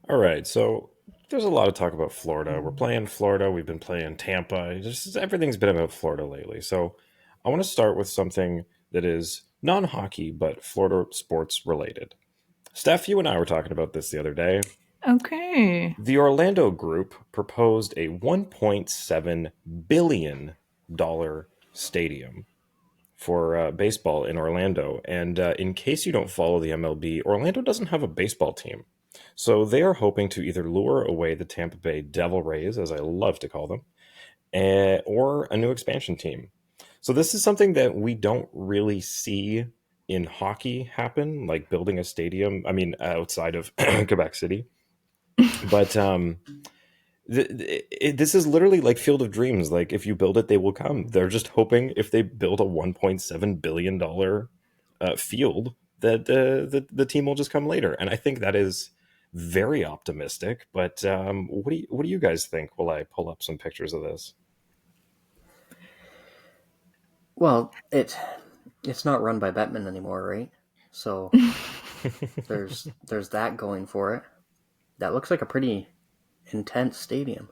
All right, so there's a lot of talk about Florida. We're playing Florida. We've been playing Tampa. Just everything's been about Florida lately. So I want to start with something that is non-hockey but Florida sports related. Steph, you and I were talking about this the other day. Okay. The Orlando group proposed a $1.7 billion stadium for baseball in Orlando. And in case you don't follow the MLB, Orlando doesn't have a baseball team. So they are hoping to either lure away the Tampa Bay Devil Rays, as I love to call them, or a new expansion team. So this is something that we don't really see in hockey happen, like building a stadium. I mean, outside of Quebec City, but this is literally like Field of Dreams. Like if you build it, they will come. They're just hoping if they build a $1.7 billion field that the team will just come later. And I think that is very optimistic. But what do you guys think? Will I pull up some pictures of this? Well, it's not run by Bettman anymore, right? So there's that going for it. That looks like a pretty intense stadium.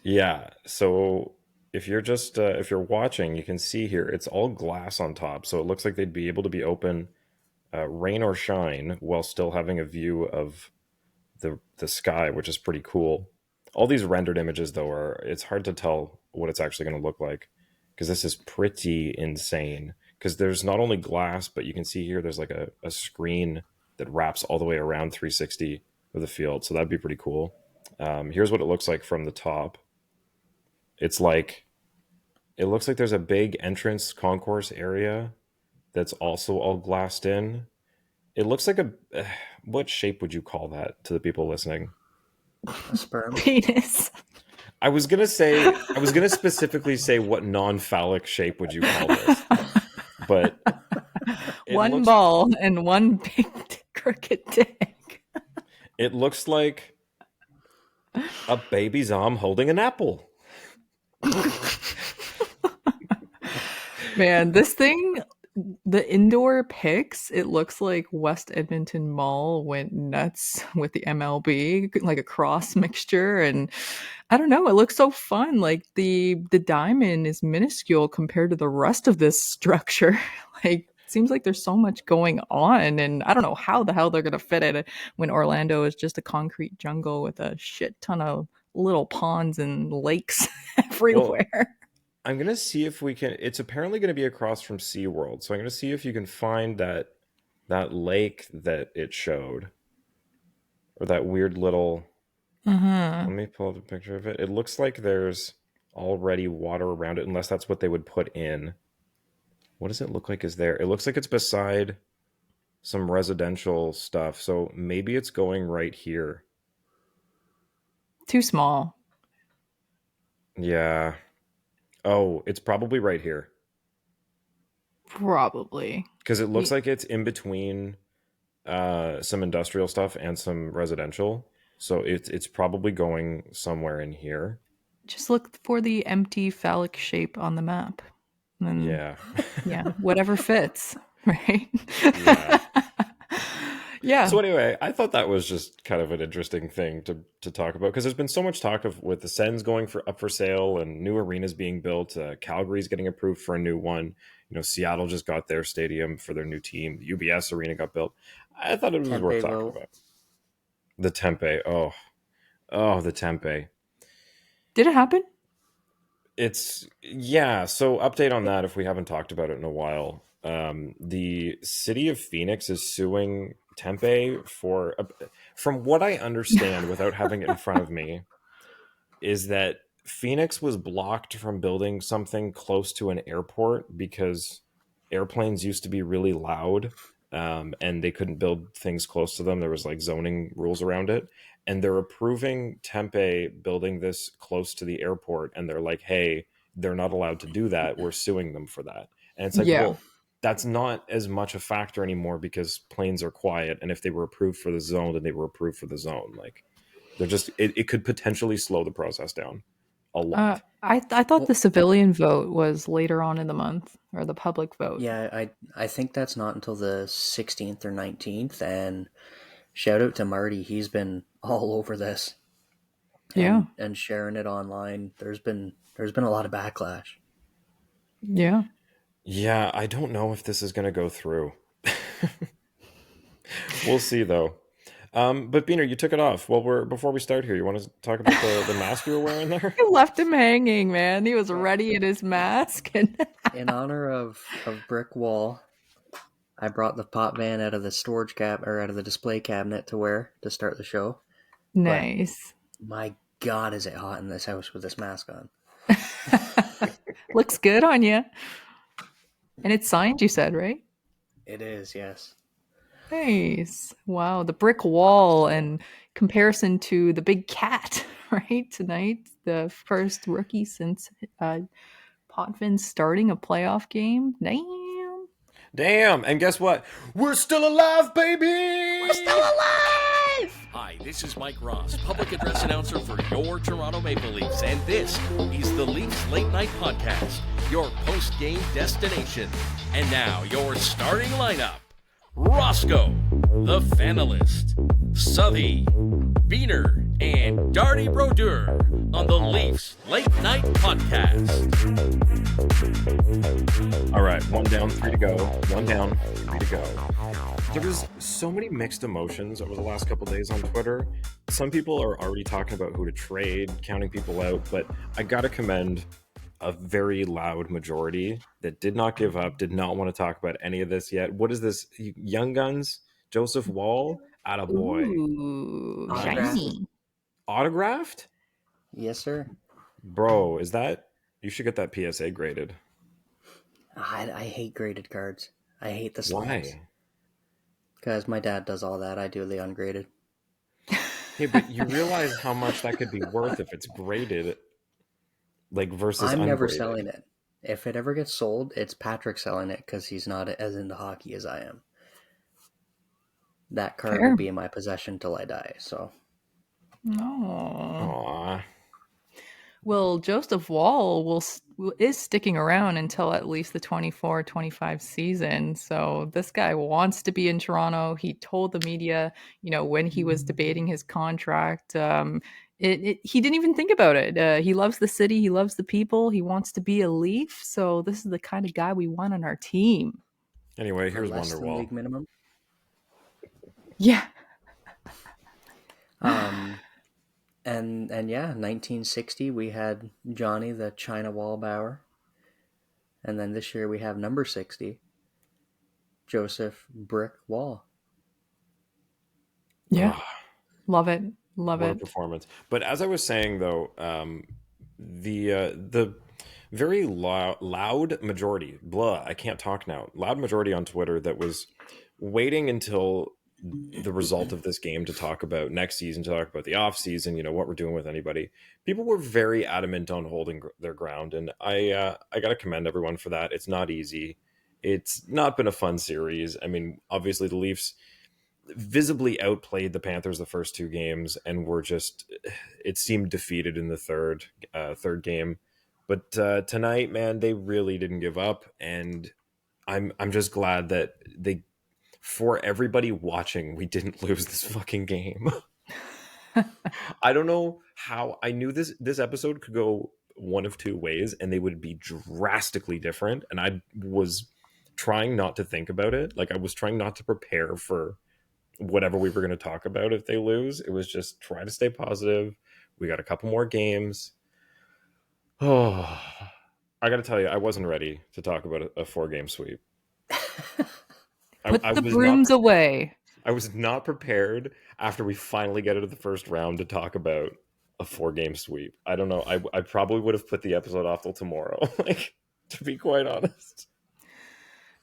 Yeah. So if you're watching, you can see here it's all glass on top, so it looks like they'd be able to be open rain or shine while still having a view of the sky, which is pretty cool. All these rendered images though are it's hard to tell what it's actually going to look like because this is pretty insane. Because there's not only glass, but you can see here there's like a screen that wraps all the way around 360 of the field, so that'd be pretty cool. Here's what it looks like from the top. It's like it looks like there's a big entrance concourse area that's also all glassed in. It looks like a what shape would you call that to the people listening? A sperm. Penis. I was gonna specifically say what non-phallic shape would you call this, but it One looks ball and one big crooked dick. it looks like a baby's arm holding an apple. Man, this thing, the indoor pics, it looks like West Edmonton Mall went nuts with the MLB, like a cross mixture. And I don't know, it looks so fun. Like the diamond is minuscule compared to the rest of this structure. Like seems like there's so much going on, and I don't know how the hell they're gonna fit it when Orlando is just a concrete jungle with a shit ton of little ponds and lakes Well, everywhere. I'm gonna see if we can. It's apparently gonna be across from SeaWorld, so I'm gonna see if you can find that lake that it showed, or that weird little. Uh-huh. Let me pull up a picture of it. It looks like there's already water around it, unless that's what they would put in. What does it look like is there? It looks like it's beside some residential stuff, so maybe it's going right here. Too small. Yeah. Oh, it's probably right here Probably. because it looks Ye- like it's in between some industrial stuff and some residential. So it's probably going somewhere in here. Just look for the empty phallic shape on the map. And Yeah. yeah, whatever fits, right? Yeah. Yeah. So anyway, I thought that was just kind of an interesting thing to talk about because there's been so much talk of with the Sens going for up for sale and new arenas being built. Calgary's getting approved for a new one. Seattle just got their stadium for their new team. The UBS arena got built. I thought it was worth Tempe talking vote. about. The Tempe. Oh, the Tempe. Did it happen? It's yeah. So update on that if we haven't talked about it in a while. The city of Phoenix is suing Tempe for, from what I understand, without having it in front of me, is that Phoenix was blocked from building something close to an airport because airplanes used to be really loud, and they couldn't build things close to them. There was like zoning rules around it. And they're approving Tempe building this close to the airport. And they're like, hey, they're not allowed to do that. We're suing them for that. And it's like, Yeah. well, that's not as much a factor anymore because planes are quiet. And if they were approved for the zone, then they were approved for the zone. Like, they're just it could potentially slow the process down a lot. I thought Well, the civilian vote was later on in the month, or the public vote. yeah, I think that's not until the 16th or 19th, and shout out to Marty. He's been all over this Yeah. and sharing it online. There's been a lot of backlash. Yeah. Yeah, I don't know if this is going to go through. We'll see, though. But Beaner, you took it off. Well, before we start here, you want to talk about the mask you were wearing there? You left him hanging, man. He was ready in his mask. And In honor of Brick Wall, I brought the pop van out of the storage cab or out of the display cabinet to wear to start the show. nice. But my God, is it hot in this house with this mask on? Looks good on you. And it's signed, you said, right? It is, yes. Nice. Wow. The brick wall in comparison to the big cat, right? Tonight, the first rookie since Potvin starting a playoff game. Damn. Damn! And guess what? We're still alive, baby! We're still alive! Hi, this is Mike Ross, public address announcer for your Toronto Maple Leafs, and this is the Leafs Late Night Podcast, your post-game destination. And now, your starting lineup. Roscoe, the Fanalyst, Southey, Biehn, and Darty Brodeur on the Leafs Late Night Podcast. All right, 1 down, 3 to go. 1 down, 3 to go. There was so many mixed emotions over the last couple days on Twitter. Some people are already talking about who to trade, counting people out, but I gotta commend a very loud majority that did not give up, did not want to talk about any of this yet. What is this? Young Guns? Joseph Wall? Attaboy. Ooh, Autographed. shiny. Autographed? Yes, sir. Bro, is that... You should get that PSA graded. I hate graded cards. I hate the slabs. Why? Because my dad does all that. I do the ungraded. Hey, but you realize how much that could be worth if it's graded, like, versus I'm never ungraded. selling it. If it ever gets sold, it's Patrick selling it because he's not as into hockey as I am. That card Fair. will be in my possession till I die. So No. Aw. Well, Joseph Wall is sticking around until at least the 24-25 season. So this guy wants to be in Toronto. He told the media, when he was debating his contract, he didn't even think about it. He loves the city. He loves the people. He wants to be a Leaf. So this is the kind of guy we want on our team. Anyway, for here's less than WonderWoll. league minimum. Yeah. And yeah, 1960 we had Johnny the China Wallbauer, and then this year we have number 60, Joseph Brick Wall. Yeah. Love it. Love What a it. performance. But as I was saying, though, the very loud majority, I can't talk now, loud majority on Twitter that was waiting until the result of this game to talk about next season, to talk about the off season, what we're doing with anybody. People were very adamant on holding their ground, and I got to commend everyone for that. It's not easy. It's not been a fun series. I mean, obviously the Leafs visibly outplayed the Panthers the first 2 games and were just, it seemed defeated in the third game. But tonight, man, they really didn't give up, and I'm just glad that for everybody watching, we didn't lose this fucking game. I don't know how. I knew this episode could go one of 2 ways, and they would be drastically different. And I was trying not to think about it. Like, I was trying not to prepare for whatever we were going to talk about if they lose. It was just try to stay positive. We got a couple more games. Oh, I got to tell you, I wasn't ready to talk about a 4-game sweep. Put the brooms away. I was not prepared after we finally get out of the first round to talk about a 4-game sweep. I don't know. I probably would have put the episode off till tomorrow, like, to be quite honest.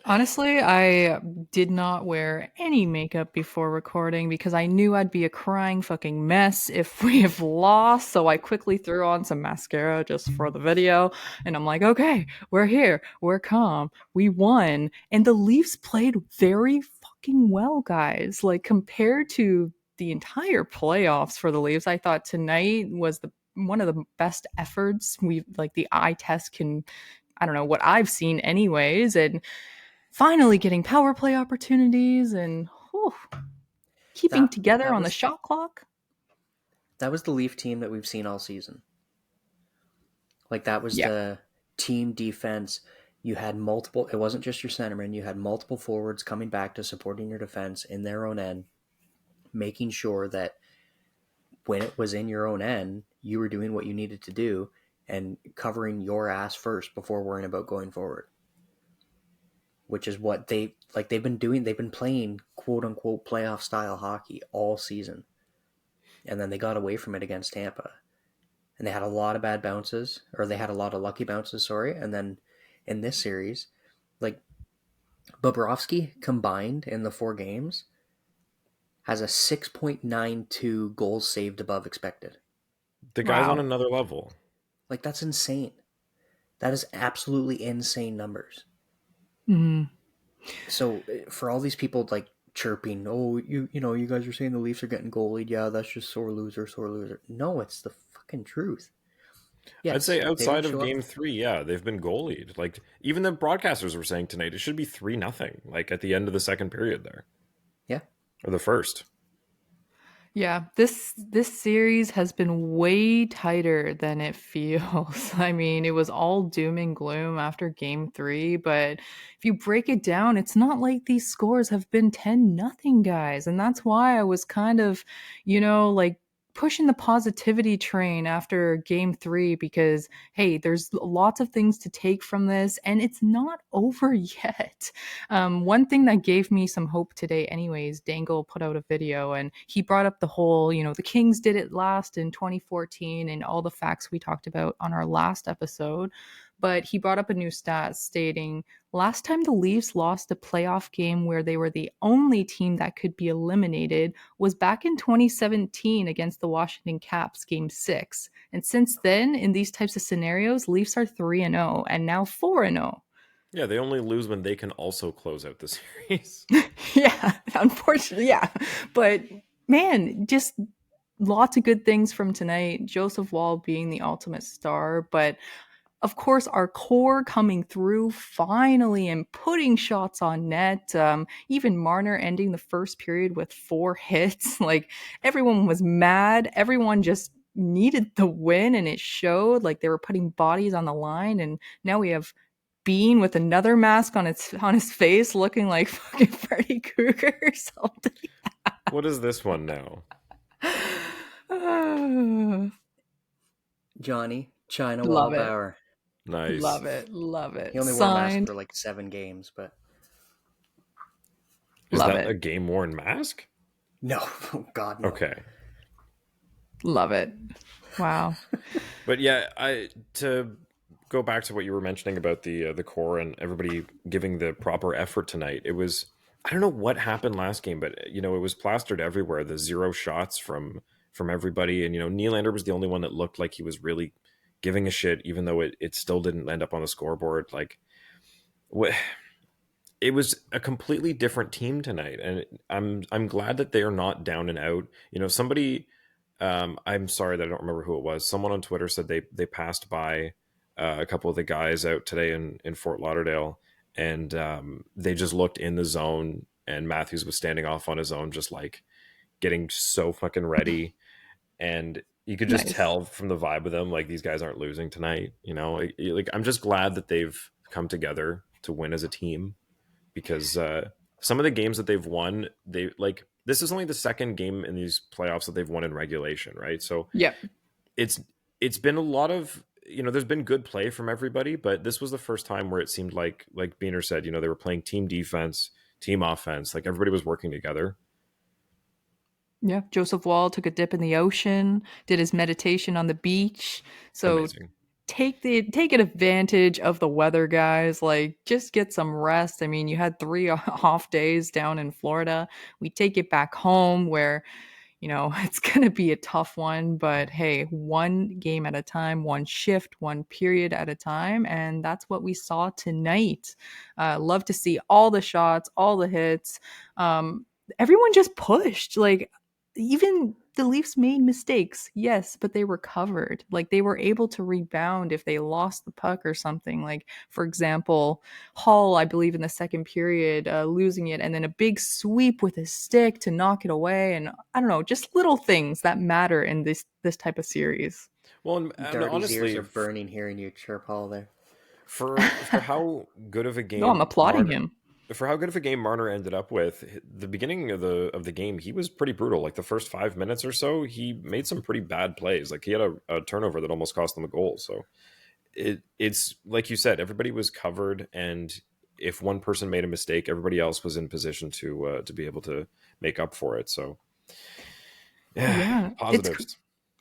Honestly, I did not wear any makeup before recording because I knew I'd be a crying fucking mess if we have lost. So I quickly threw on some mascara just for the video. And I'm like, okay, we're here. We're calm. We won. And the Leafs played very fucking well, guys. Like, compared to the entire playoffs for the Leafs, I thought tonight was one of the best efforts the eye test can, I don't know, what I've seen anyways. And finally getting power play opportunities, and keeping That together that on the was shot clock. that was the Leaf team that we've seen all season. Like, that was Yeah. the team defense. You had multiple, it wasn't just your centerman, you had multiple forwards coming back to supporting your defense in their own end, making sure that when it was in your own end, you were doing what you needed to do and covering your ass first before worrying about going forward. Which is what they've been doing. They've been playing quote unquote playoff style hockey all season. And then they got away from it against Tampa. And they had a lot of bad bounces, or they had a lot of lucky bounces, sorry. And then in this series, like, Bobrovsky combined in the 4 games has a 6.92 goals saved above expected. The guy's on Wow. another level. Like, that's insane. That is absolutely insane numbers. Mhm. So for all these people like chirping, oh, you know, you guys are saying the Leafs are getting goalied. Yeah, that's just sore loser, sore loser. No, it's the fucking truth. Yes, I'd say they outside didn't of show up. game 3, yeah, they've been goalied. Like, even the broadcasters were saying tonight, it should be 3-0, like, at the end of the second period there. Yeah. Or the first. Yeah, this series has been way tighter than it feels. I mean, it was all doom and gloom after game 3, but if you break it down, it's not like these scores have been 10-0, guys. And that's why I was kind of, like pushing the positivity train after game 3 because hey, there's lots of things to take from this and it's not over yet. One thing that gave me some hope today, anyways, Dangle put out a video and he brought up the whole, the Kings did it last in 2014 and all the facts we talked about on our last episode. But he brought up a new stat stating last time the Leafs lost a playoff game where they were the only team that could be eliminated was back in 2017 against the Washington Caps, game 6. And since then, in these types of scenarios, Leafs are 3-0 and now 4-0. Yeah, they only lose when they can also close out the series. Yeah, unfortunately, yeah. But man, just lots of good things from tonight. Joseph Wall being the ultimate star, but of course, our core coming through finally and putting shots on net. Even Marner ending the first period with 4 hits. Like, everyone was mad. Everyone just needed the win, and it showed. Like, they were putting bodies on the line, and now we have Biehn with another mask on his face, looking like fucking Freddy Krueger or something. What is this one now? Johnny China Love it. Wallbauer. Nice. Love it. He only wore a mask Signed. for like 7 games, but Is Love that it. a game-worn mask? no, oh God, no. Okay. Love it. Wow. But yeah, to go back to what you were mentioning about the core and everybody giving the proper effort tonight, it was, I don't know what happened last game, but it was plastered everywhere. The 0 shots from everybody, and Nylander was the only one that looked like he was really giving a shit, even though it still didn't end up on the scoreboard. Like, it was a completely different team tonight, and I'm glad that they are not down and out. Somebody, I'm sorry that I don't remember who it was. Someone on Twitter said they passed by a couple of the guys out today in Fort Lauderdale, and they just looked in the zone, and Matthews was standing off on his own, just like getting so fucking ready, and you could just Nice. tell from the vibe of them, like, these guys aren't losing tonight. Like, I'm just glad that they've come together to win as a team, because some of the games that they've won, this is only the second game in these playoffs that they've won in regulation, right? So Yep. it's been a lot of, there's been good play from everybody, but this was the first time where it seemed like Biehn said, they were playing team defense, team offense, like everybody was working together. Yeah. Joseph Wall took a dip in the ocean, did his meditation on the beach. So Amazing. take advantage of the weather, guys. Like, just get some rest. I mean, you had 3 off days down in Florida. We take it back home where, it's going to be a tough one, but hey, one game at a time, one shift, one period at a time. And that's what we saw tonight. Love to see all the shots, all the hits. Everyone just pushed. Like, even the Leafs made mistakes, yes, but they recovered. Like they were able to rebound if they lost the puck or something. Like, for example, Hall, I believe in the second period, losing it, and then a big sweep with his stick to knock it away. And I don't know, just little things that matter in this type of series. Well, and Darty's ears honestly, are burning hearing you chirp Hall there. for how good of a No, I'm game applauding him. for how good of a game Marner ended up with, the beginning of the game, he was pretty brutal. Like the first 5 minutes or so, he made some pretty bad plays. Like he had a turnover that almost cost them a goal. So it's like you said, everybody was covered, and if one person made a mistake, everybody else was in position to be able to make up for it. So Yeah, positives.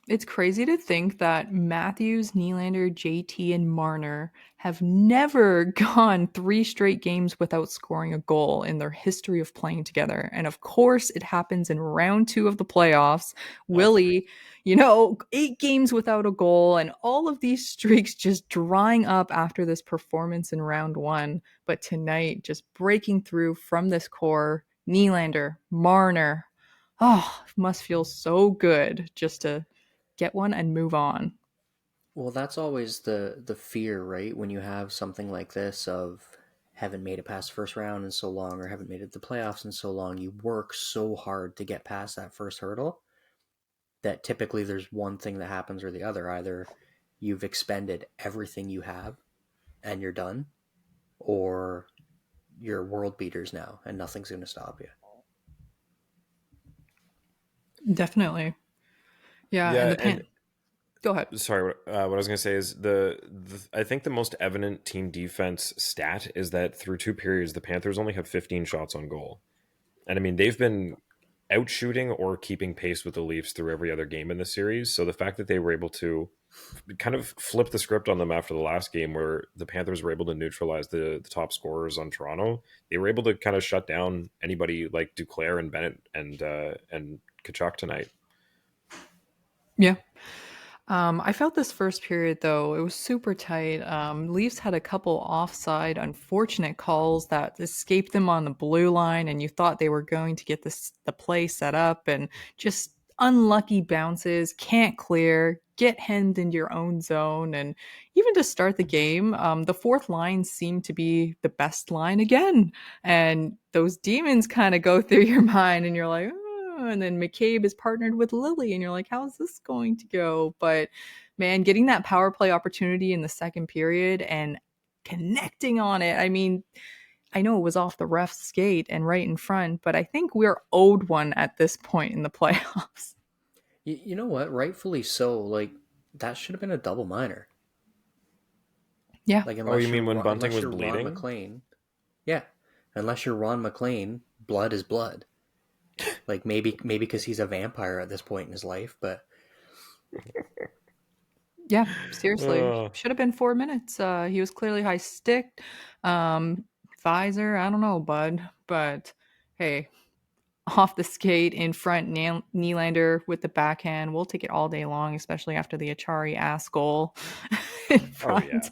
it's crazy to think that Matthews, Nylander, JT, and Marner have never gone 3 straight games without scoring a goal in their history of playing together. And of course, it happens in round 2 of the playoffs. Willie, 8 games without a goal, and all of these streaks just drying up after this performance in round 1. But tonight, just breaking through from this core, Nylander, Marner. Oh, it must feel so good just to get one and move on. Well, that's always the fear, right? When you have something like this of haven't made it past the first round in so long, or haven't made it to the playoffs in so long, you work so hard to get past that first hurdle that typically there's one thing that happens or the other. Either you've expended everything you have and you're done, or you're world beaters now and nothing's going to stop you. Definitely. Yeah, and Yeah, the pan. Go ahead. sorry, what I was going to say is I think the most evident team defense stat is that through 2 periods, the Panthers only have 15 shots on goal. And I mean, they've been out shooting or keeping pace with the Leafs through every other game in the series. So the fact that they were able to kind of flip the script on them after the last game, where the Panthers were able to neutralize the top scorers on Toronto, they were able to kind of shut down anybody like Duclair and Bennett and Kachuk tonight. Yeah. I felt this first period though, it was super tight. Leafs had a couple offside unfortunate calls that escaped them on the blue line, and you thought they were going to get the play set up, and just unlucky bounces, can't clear, get hemmed into your own zone. And even to start the game, the fourth line seemed to be the best line again. And those demons kind of go through your mind, and you're like, and then McCabe is partnered with Lily, and you're like, how's this going to go? But man, getting that power play opportunity in the second period and connecting on it. I mean, I know it was off the ref's skate and right in front, but I think we're owed one at this point in the playoffs. You know what? Rightfully so. Like, that should have been a double minor. Yeah. Like, Oh, you mean when Bunting was Ron bleeding? McLean, yeah. Unless you're Ron McLean, blood is blood. Like maybe because he's a vampire at this point in his life, but yeah, seriously, should have been 4 minutes. He was clearly high stick, visor. I don't know, bud, but hey, off the skate in front, Nylander with the backhand. We'll take it all day long, especially after the Achari ass goal in front. Oh yeah,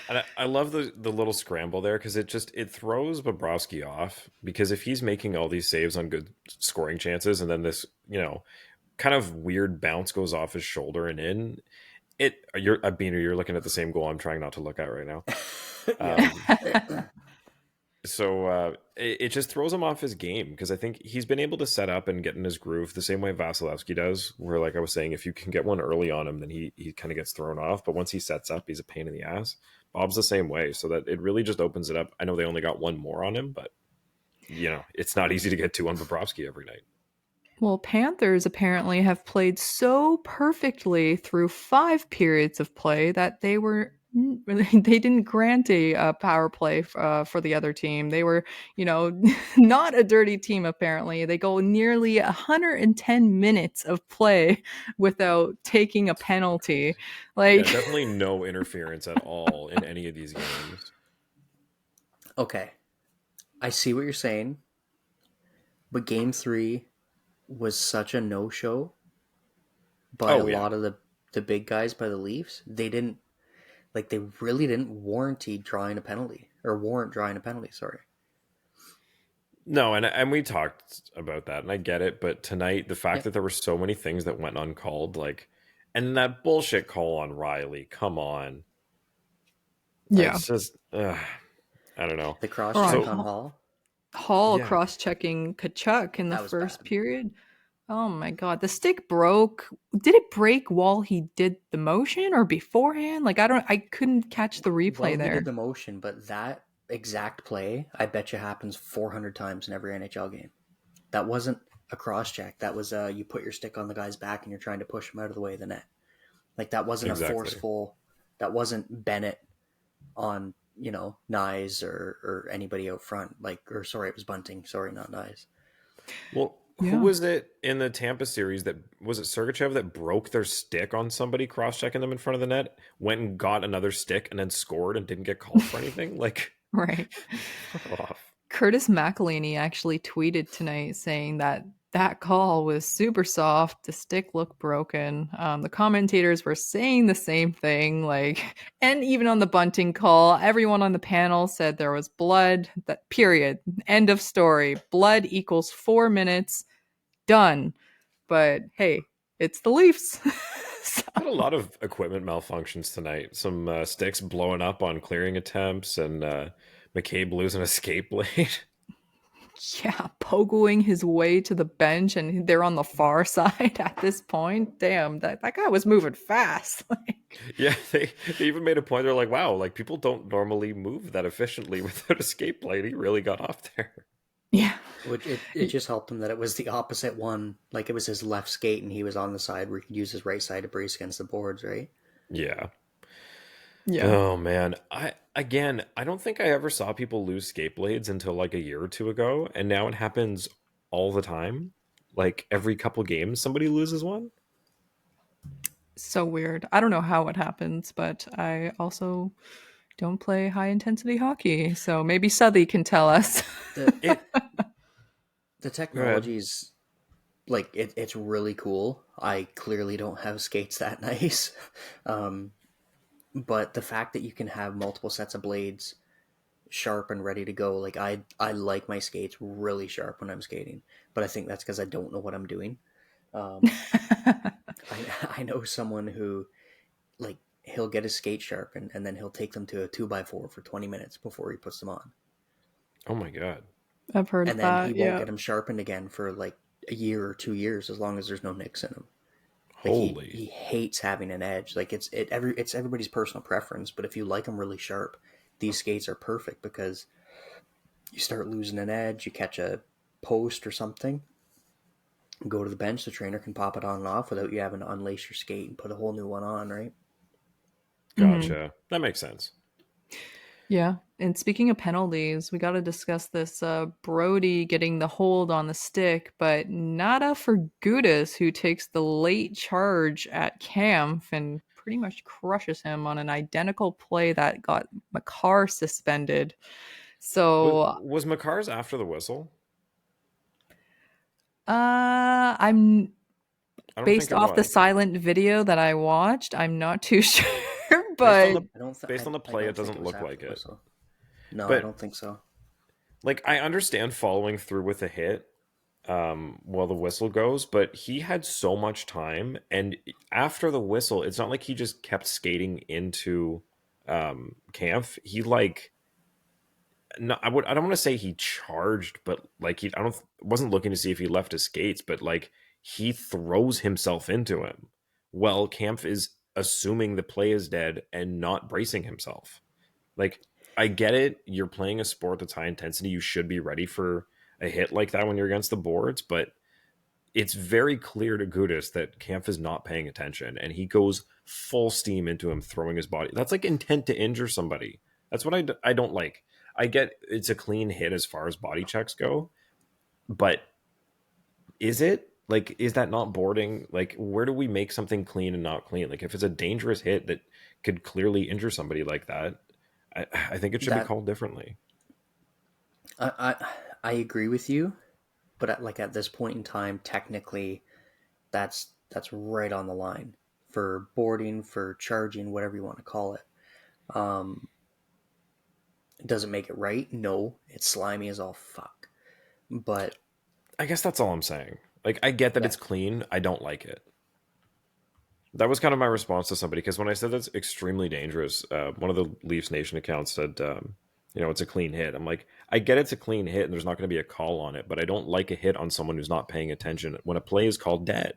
and I love the little scramble there, because it throws Bobrovsky off, because if he's making all these saves on good scoring chances, and then this kind of weird bounce goes off his shoulder and in, you're Biehn, you're looking at the same goal I'm trying not to look at right now. So it just throws him off his game, because I think he's been able to set up and get in his groove the same way Vasilevsky does, where, like I was saying, if you can get one early on him, then he kind of gets thrown off. But once he sets up, he's a pain in the ass. Bob's the same way, so that it really just opens it up. I know they only got one more on him, but it's not easy to get two on Bobrovsky every night. Well, Panthers apparently have played so perfectly through 5 periods of play that they didn't grant a power play for the other team. They were, not a dirty team, apparently. They go nearly 110 minutes of play without taking a penalty. Like, yeah, definitely no interference at all in any of these games. Okay, I see what you're saying, but Game 3 was such a no-show by a lot of the big guys by the Leafs. They really didn't warrant drawing a penalty, sorry. No, and we talked about that, and I get it. But tonight, the fact Yep. that there were so many things that went uncalled, like, and that bullshit call on Riley, come on, Yeah. it's just, I don't know. The cross Or on check So on Hall, Hall yeah, cross-checking Kachuk in the that was first bad. period. Oh my god, the stick broke. Did it break while he did the motion or beforehand? Like I couldn't catch the replay Well, he did there. the motion, but that exact play, I bet you happens 400 times in every NHL game. That wasn't a cross check. That was you put your stick on the guy's back and you're trying to push him out of the way of the net. Like that wasn't a exactly. forceful. That wasn't Bennett on Nyes or anybody out front. Like, or sorry, it was Bunting. Sorry, not Nyes. Well, who Yeah. was it in the Tampa series that was it Sergachev that broke their stick on somebody cross checking them in front of the net, went and got another stick and then scored and didn't get called for anything? Like, Right. fuck off. Curtis McElhaney actually tweeted tonight saying that that call was super soft. The stick looked broken. The commentators were saying the same thing. Like, and even on the Bunting call, everyone on the panel said there was blood. That period. End of story. Blood equals 4 minutes. Done. But hey, it's the Leafs. So- Had a lot of equipment malfunctions tonight. Some sticks blowing up on clearing attempts, and McCabe losing a skate blade. yeah, pogoing his way to the bench, and they're on the far side at this point. Damn, that guy was moving fast. Like, Yeah, they even made a point. They're like, wow, like people don't normally move that efficiently without a skate blade. He really got off there. yeah, Which it just helped him that it was the opposite one. Like it was his left skate and he was on the side where he could use his right side to brace against the boards, right? Yeah. yeah. Oh man, I don't think I ever saw people lose skate blades until like a year or two ago, and now it happens all the time. Like every couple games, somebody loses one. So weird. I don't know how it happens, but I also don't play high intensity hockey, so maybe Southey can tell us. The It. the Go ahead. technology's like it's really cool. I clearly don't have skates that nice. Um, but the fact that you can have multiple sets of blades sharp and ready to go, like I like my skates really sharp when I'm skating, but I think that's because I don't know what I'm doing. Um, I know someone who like he'll get his skate sharpened and then he'll take them to a 2x4 for 20 minutes before he puts them on, Oh my god. I've heard of and then he that. won't Yeah. get them sharpened again for like a year or 2 years as long as there's no nicks in them. Like Holy. he hates having an edge. Like it's everybody's personal preference, but if you like them really sharp, these skates are perfect because you start losing an edge, you catch a post or something, go to the bench, the trainer can pop it on and off without you having to unlace your skate and put a whole new one on, right? Mhm. Gotcha. That makes sense. Yeah. And speaking of penalties, we got to discuss this Brody getting the hold on the stick, but nada for Gudis, who takes the late charge at Kampf and pretty much crushes him on an identical play that got Makar suspended. Was So was Makar's after the whistle? I'm I don't think based it off the was. silent video that I watched, I'm not too sure, Based on but the I don't. based on the I play, it don't think it doesn't was look after like the it. whistle. No, I But don't think so. like I understand following through with a hit while the whistle goes, but he had so much time, and after the whistle, it's not like he just kept skating into Kampf. He like no, I don't want to say he charged, but like he I don't wasn't looking to see if he left his skates, but like he throws himself into him. Well, Kampf is assuming the play is dead and not bracing himself. Like, I get it. You're playing a sport that's high intensity. You should be ready for a hit like that when you're against the boards, but it's very clear to Gudis that Kampf is not paying attention and he goes full steam into him, throwing his body. That's like intent to injure somebody. That's what I don't like. I get it's a clean hit as far as body checks go, but is it? Like, is that not boarding? Like, where do we make something clean and not clean? Like, if it's a dangerous hit that could clearly injure somebody like that, I think it should be That called differently. I agree with you, but at this point in time, technically, that's right on the line for boarding, for charging, whatever you want to call it. Um, does it make it right? No, it's slimy as all fuck. But I guess that's all I'm saying. Like, I get that yeah, it's clean. I don't like it. That was kind of my response to somebody, because when I said that's extremely dangerous, one of the Leafs Nation accounts said, it's a clean hit. I'm like, I get it's a clean hit and there's not going to be a call on it, but I don't like a hit on someone who's not paying attention when a play is called dead.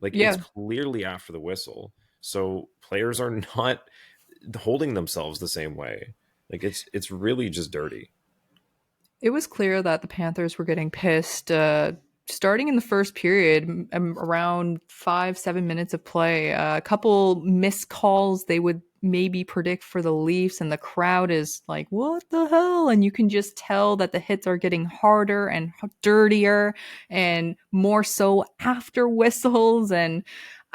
Like, it's Yeah, clearly after the whistle. So players are not holding themselves the same way. Like, it's really just dirty. it was clear that the Panthers were getting pissed. Starting in the first period, around 5-7 minutes of play, a couple missed calls they would maybe predict for the Leafs, and the crowd is like, "What the hell?" And you can just tell that the hits are getting harder and dirtier, and more so after whistles. And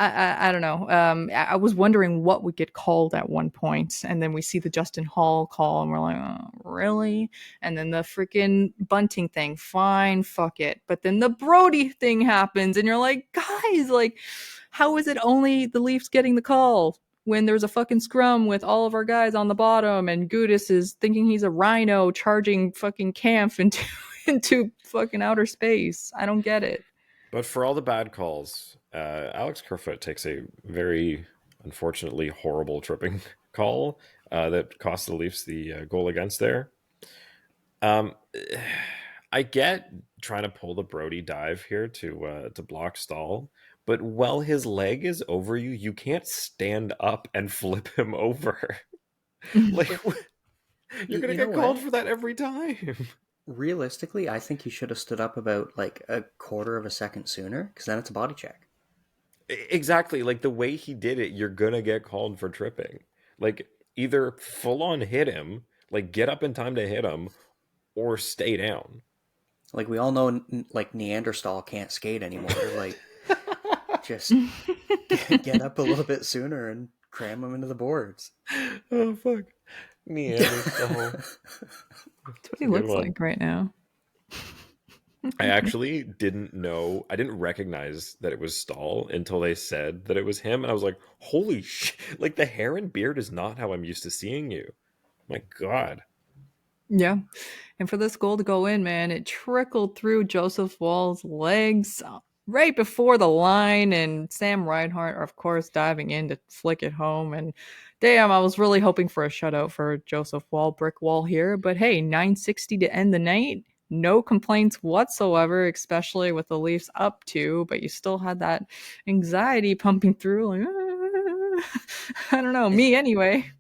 I don't know. I was wondering what would get called at one point, and then we see the Justin Hall call, and we're like, oh, "Really?" And then the freaking bunting thing, fine, fuck it. But then the Brody thing happens, and you're like, guys, like, how is it only the Leafs getting the call when there's a fucking scrum with all of our guys on the bottom, and Gudis is thinking he's a rhino charging fucking Kampf into into fucking outer space? I don't get it. But for all the bad calls, Alex Kerfoot takes a very, unfortunately, horrible tripping call that cost the Leafs the goal against there. Um, I get trying to pull the Brody dive here to block Stahl, but while his leg is over you, you can't stand up and flip him over. Like, you're gonna you know get called what? for that every time. Realistically, I think he should have stood up about like a quarter of a second sooner, because then it's a body check. Exactly, like the way he did it, you're gonna get called for tripping. Like, either full on hit him, like get up in time to hit him, or stay down. Like we all know, like Neanderthal can't skate anymore. Like just get up a little bit sooner and cram him into the boards. Oh fuck, Neanderthal. That's what It's he a good looks one. like right now. I actually didn't know. I didn't recognize that it was Stahl until they said that it was him, and I was like, "Holy shit!" Like, the hair and beard is not how I'm used to seeing you. My God. Yeah. And for this goal to go in, man, it trickled through Joseph Wall's legs right before the line, and Sam Reinhart, of course, diving in to flick it home. And damn, I was really hoping for a shutout for Joseph Wall, brick wall here. But hey, 960 to end the night. No complaints whatsoever, especially with the Leafs up two, but you still had that anxiety pumping through. Like, I don't know, Is me anyway.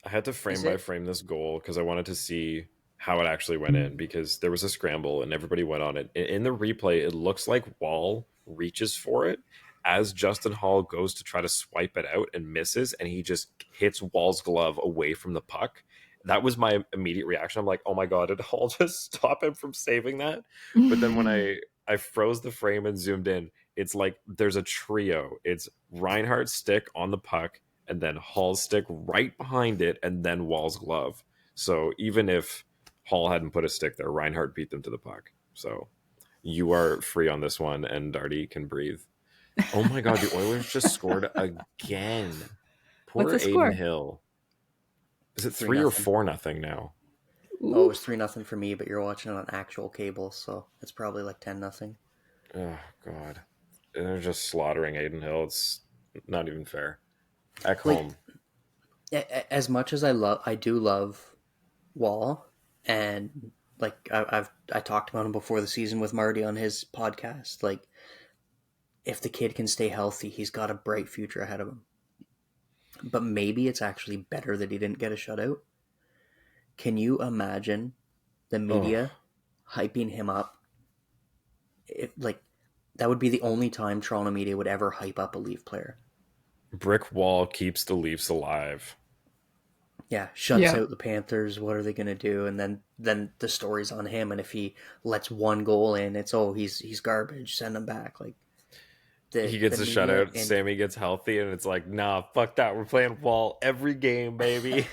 I had to frame is by it? frame this goal because I wanted to see how it actually went in, because there was a scramble and everybody went on it. In the replay, it looks like Wall reaches for it as Justin Hall goes to try to swipe it out and misses, and he just hits Wall's glove away from the puck. That was my immediate reaction. I'm like, oh my God, did Hall just stop him from saving that? But then when I froze the frame and zoomed in, it's like there's a trio. It's Reinhardt's stick on the puck, and then Hall's stick right behind it, and then Wall's glove. So even if Hall hadn't put a stick there, Reinhardt beat them to the puck. So you are free on this one, and Darty can breathe. Oh my God, the Oilers just scored again. What's Poor the Aiden score? Hill. Is it 3 3 or nothing. 4-0 now? Oh, it Ooh. was 3-0 for me, but you're watching it on actual cable, so it's probably like 10-0. Oh God, and they're just slaughtering Aiden Hill. It's not even fair. Like Ekholm. as much as I do love Wall, and like I talked about him before the season with Marty on his podcast. Like if the kid can stay healthy, he's got a bright future ahead of him. But maybe it's actually better that he didn't get a shutout. Can you imagine the Oh, media hyping him up? Like that would be the only time Toronto media would ever hype up a Leaf player. brick wall keeps the Leafs alive. Yeah, shuts Yeah. out the Panthers. What are they going to do? And then the story's on him. And if he lets one goal in, it's he's garbage. Send him back. Like He the gets a media shutout. and Sammy gets healthy, and it's like, nah, fuck that. We're playing Wall every game, baby.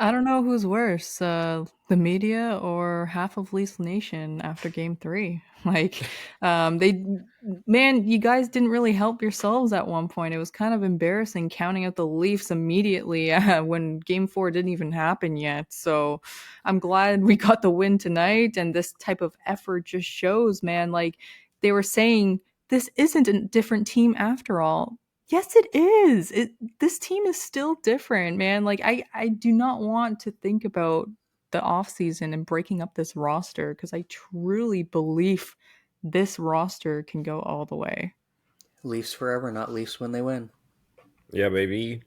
I don't know who's worse, the media or half of Leafs Nation after Game 3. Like, you guys didn't really help yourselves at one point. It was kind of embarrassing counting out the Leafs immediately when Game 4 didn't even happen yet. So I'm glad we got the win tonight, and this type of effort just shows, man, like they were saying, this isn't a different team after all. Yes, it is. This team is still different, man. Like I do not want to think about the offseason and breaking up this roster because I truly believe this roster can go all the way. Leafs forever, not Leafs when they win. Yeah, baby.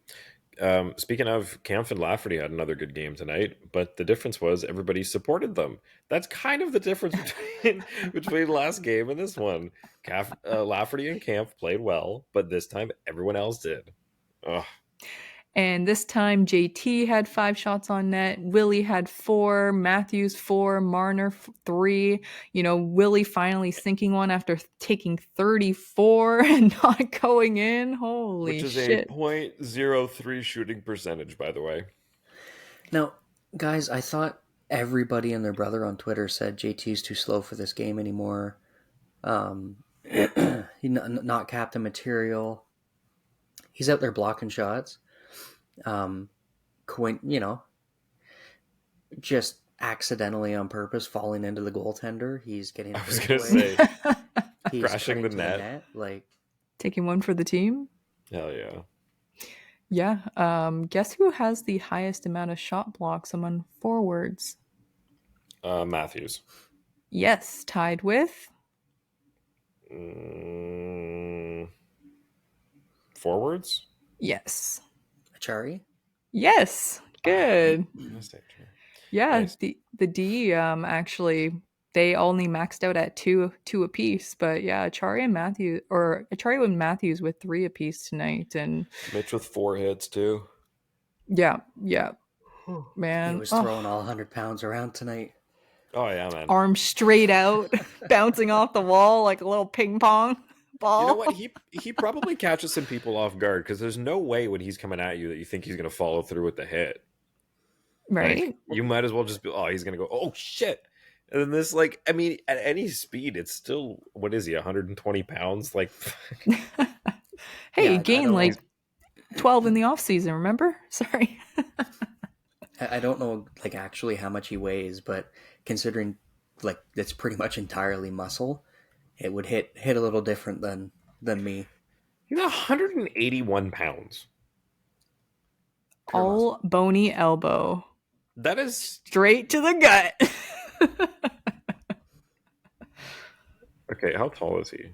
Speaking of, Kampf and Lafferty had another good game tonight, but the difference was everybody supported them. That's kind of the difference between last game and this one. Lafferty and Kampf played well, but this time everyone else did. Ugh. And this time, JT had 5 shots on net. Willie had 4. Matthews 4. Marner 3. Willie finally sinking one after taking 34 and not going in. Holy shit! Which is a .03 shooting percentage, by the way. Now, guys, I thought everybody and their brother on Twitter said JT's too slow for this game anymore. He's not captain material. He's out there blocking shots. Just accidentally on purpose falling into the goaltender. He's getting. I was gonna say, he's crashing the net. Like taking one for the team. Hell yeah. Yeah. Guess who has the highest amount of shot blocks among forwards? Matthews. Yes, tied with. Forwards. Yes. Achari? Yes. Good. Yeah, nice. the D actually they only maxed out at two apiece, but yeah, Achari and Matthews with 3 apiece tonight, and Mitch with 4 hits too. Yeah. Man. He was throwing all 100 pounds around tonight. Oh yeah, man. Arms straight out, bouncing off the wall like a little ping pong ball. You know what? He probably catches some people off guard because there's no way when he's coming at you that you think he's going to follow through with the hit. Right. Like, you might as well just be, he's going to go, oh shit. And then this, like, I mean, at any speed, it's still, what is he, 120 pounds? Like, hey, he gained like 12 in the off season, remember? Sorry. I don't know, like, actually how much he weighs, but considering, like, it's pretty much entirely muscle, it would hit a little different than me. He's 181 pounds. All bony elbow. That is straight to the gut. Okay, how tall is he?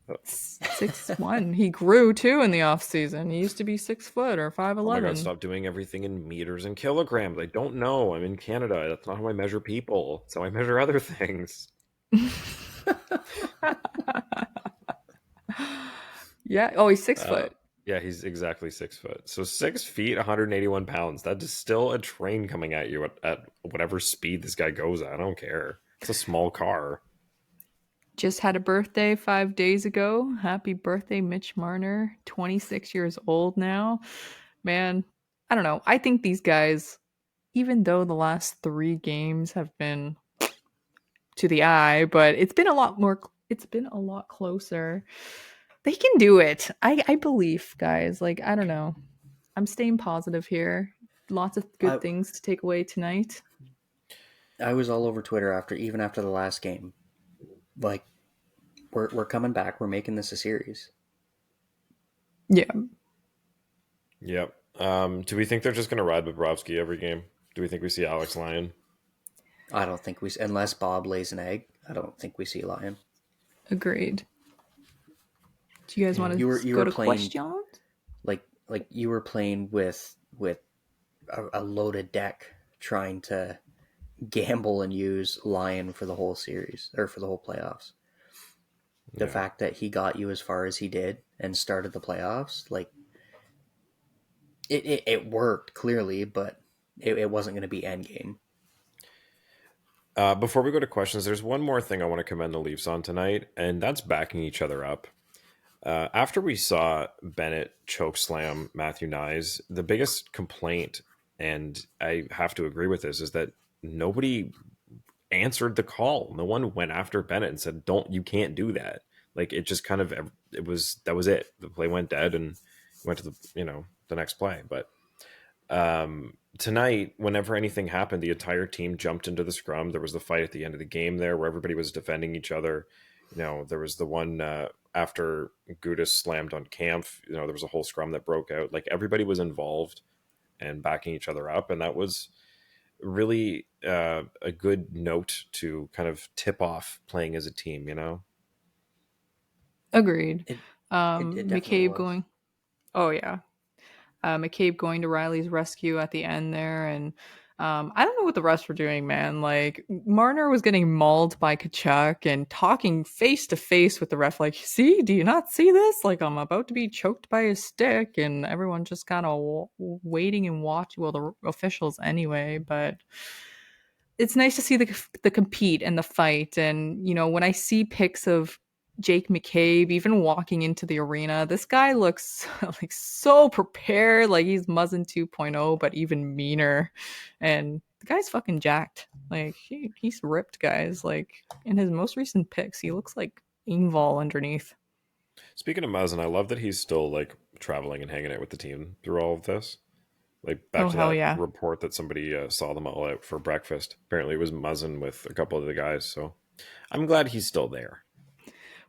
6'1". He grew too in the off season. He used to be 6 foot or 5'11". Oh my God, stop doing everything in meters and kilograms. I don't know. I'm in Canada. That's not how I measure people. That's how I measure other things. Yeah. Oh, he's 6 foot. Yeah, he's exactly 6 foot. So 6 feet, 181 pounds. That is still a train coming at you at whatever speed this guy goes at. I don't care. It's a small car. Just had a birthday 5 days ago. Happy birthday, Mitch Marner. 26 years old now. Man, I don't know. I think these guys, even though the last 3 games have been to the eye, but it's been a lot closer. They can do it. I believe, guys. Like, I don't know. I'm staying positive here. Lots of good things to take away tonight. I was all over Twitter even after the last game. Like, we're coming back. We're making this a series. Yeah. Yep. Do we think they're just going to ride Bobrovsky every game? Do we think we see Alex Lyon? I don't think unless Bob lays an egg, I don't think we see Lyon. Agreed. Do you guys want to go to questions? Like you were playing with a loaded deck, trying to gamble and use Lyon for the whole series or for the whole playoffs. The fact that he got you as far as he did and started the playoffs, like it worked clearly, but it wasn't going to be endgame. Before we go to questions, there's one more thing I want to commend the Leafs on tonight, and that's backing each other up. After we saw Bennett chokeslam Matthew Nyes, the biggest complaint And I have to agree with this, is that nobody answered the call. No one went after Bennett and said, you can't do that. Like, it just kind of, that was it. The play went dead and went to the next play. But tonight, whenever anything happened, the entire team jumped into the scrum. There was the fight at the end of the game there where everybody was defending each other. There was the one after Gudis slammed on Kampf. There was a whole scrum that broke out. Like, everybody was involved and backing each other up, and that was really a good note to kind of tip off playing as a team. Agreed. It definitely McCabe was. going. Oh yeah. McCabe going to Riley's rescue at the end there, and I don't know what the rest were doing, man. Like, Marner was getting mauled by Kachuk and talking face to face with the ref, like, "See, do you not see this? Like, I'm about to be choked by his stick," and everyone just kind of waiting and watching. Well, the officials anyway, but it's nice to see the compete and the fight. And when I see pics of Jake McCabe even walking into the arena, this guy looks like so prepared, like he's Muzzin 2.0 but even meaner. And the guy's fucking jacked. Like, he's ripped, guys. Like, in his most recent pics, he looks like Ingval underneath. Speaking of Muzzin, I love that he's still like traveling and hanging out with the team through all of this. Like, back Oh to hell that yeah. report that somebody saw them all out for breakfast. Apparently it was Muzzin with a couple of the guys, so I'm glad he's still there.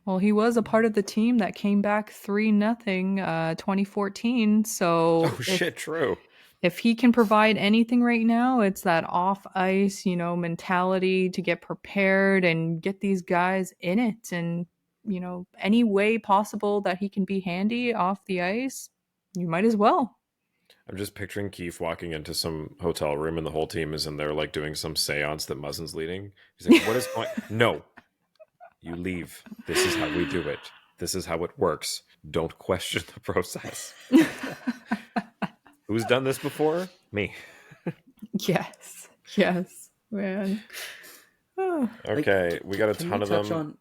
Well, he was a part of the team that came back 3-0 2014, so True. if he can provide anything right now, it's that off ice, mentality to get prepared and get these guys in it. And, any way possible that he can be handy off the ice, you might as well. I'm just picturing Keefe walking into some hotel room and the whole team is in there like doing some seance that Muzzin's leading. He's like, what is going? No, you leave. This is how we do it. This is how it works. Don't question the process. Who's done this before? Me. Yes, man. Okay, we got a ton of them.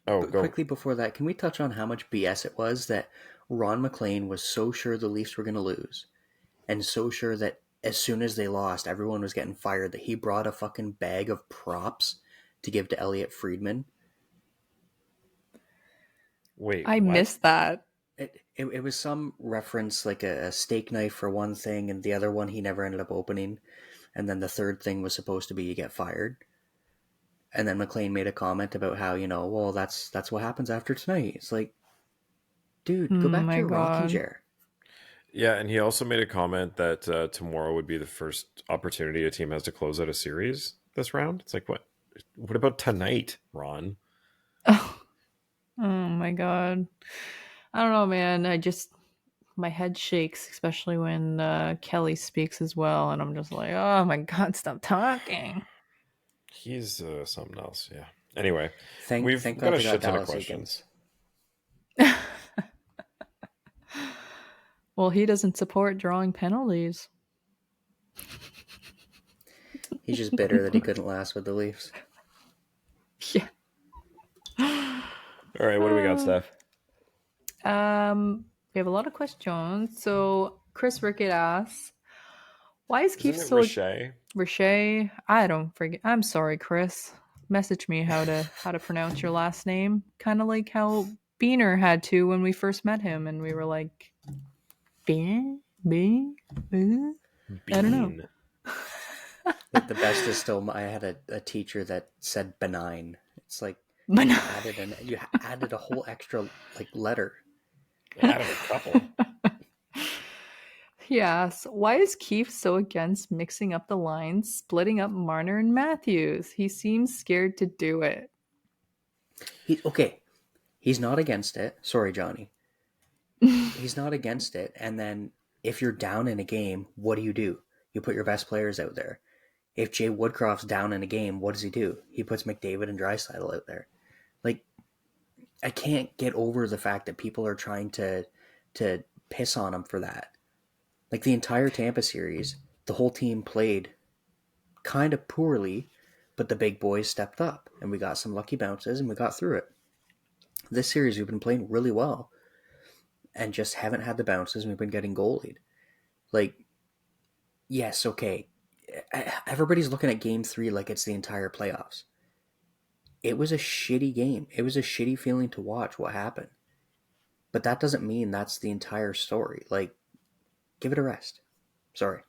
Go. Quickly before that, can we touch on how much BS it was that Ron McLean was so sure the Leafs were going to lose, and so sure that as soon as they lost, everyone was getting fired, that he brought a fucking bag of props to give to Elliot Friedman? Wait, I missed that. It was some reference, like a steak knife for one thing, and the other one he never ended up opening, and then the third thing was supposed to be you get fired. And then McLean made a comment about how, well, that's what happens after tonight. It's like, dude, go back to your rocking chair. Yeah, and he also made a comment that tomorrow would be the first opportunity a team has to close out a series this round. It's like, what about tonight, Ron? Oh my God. I don't know, man. My head shakes, especially when Kelly speaks as well. And I'm just like, oh my God, stop talking. He's something else, yeah. Anyway, thank we've got a shit ton of questions. Well, he doesn't support drawing penalties. He's just bitter that he couldn't last with the Leafs. Yeah. All right, what do we got, Steph? We have a lot of questions. So Chris Rickett asks, why is Keefe so... Richey? I don't forget. I'm sorry, Chris. Message me how to pronounce your last name. Kind of like how Biehn had to when we first met him, and we were like, Biehn? I don't know. The best is still, I had a teacher that said benign. It's like you added a whole extra letter. Added a couple. Yes. Why is Keefe so against mixing up the lines, splitting up Marner and Matthews? He seems scared to do it. He's not against it. Sorry, Johnny. He's not against it. And then if you're down in a game, what do? You put your best players out there. If Jay Woodcroft's down in a game, what does he do? He puts McDavid and Draisaitl out there. Like, I can't get over the fact that people are trying to piss on him for that. Like, the entire Tampa series, the whole team played kind of poorly, but the big boys stepped up, and we got some lucky bounces, and we got through it. This series, we've been playing really well, and just haven't had the bounces, and we've been getting goalied. Like, Yes, okay. Everybody's looking at game 3 like it's the entire playoffs. It was a shitty game. It was a shitty feeling to watch what happened. But that doesn't mean that's the entire story. Like, give it a rest. Sorry.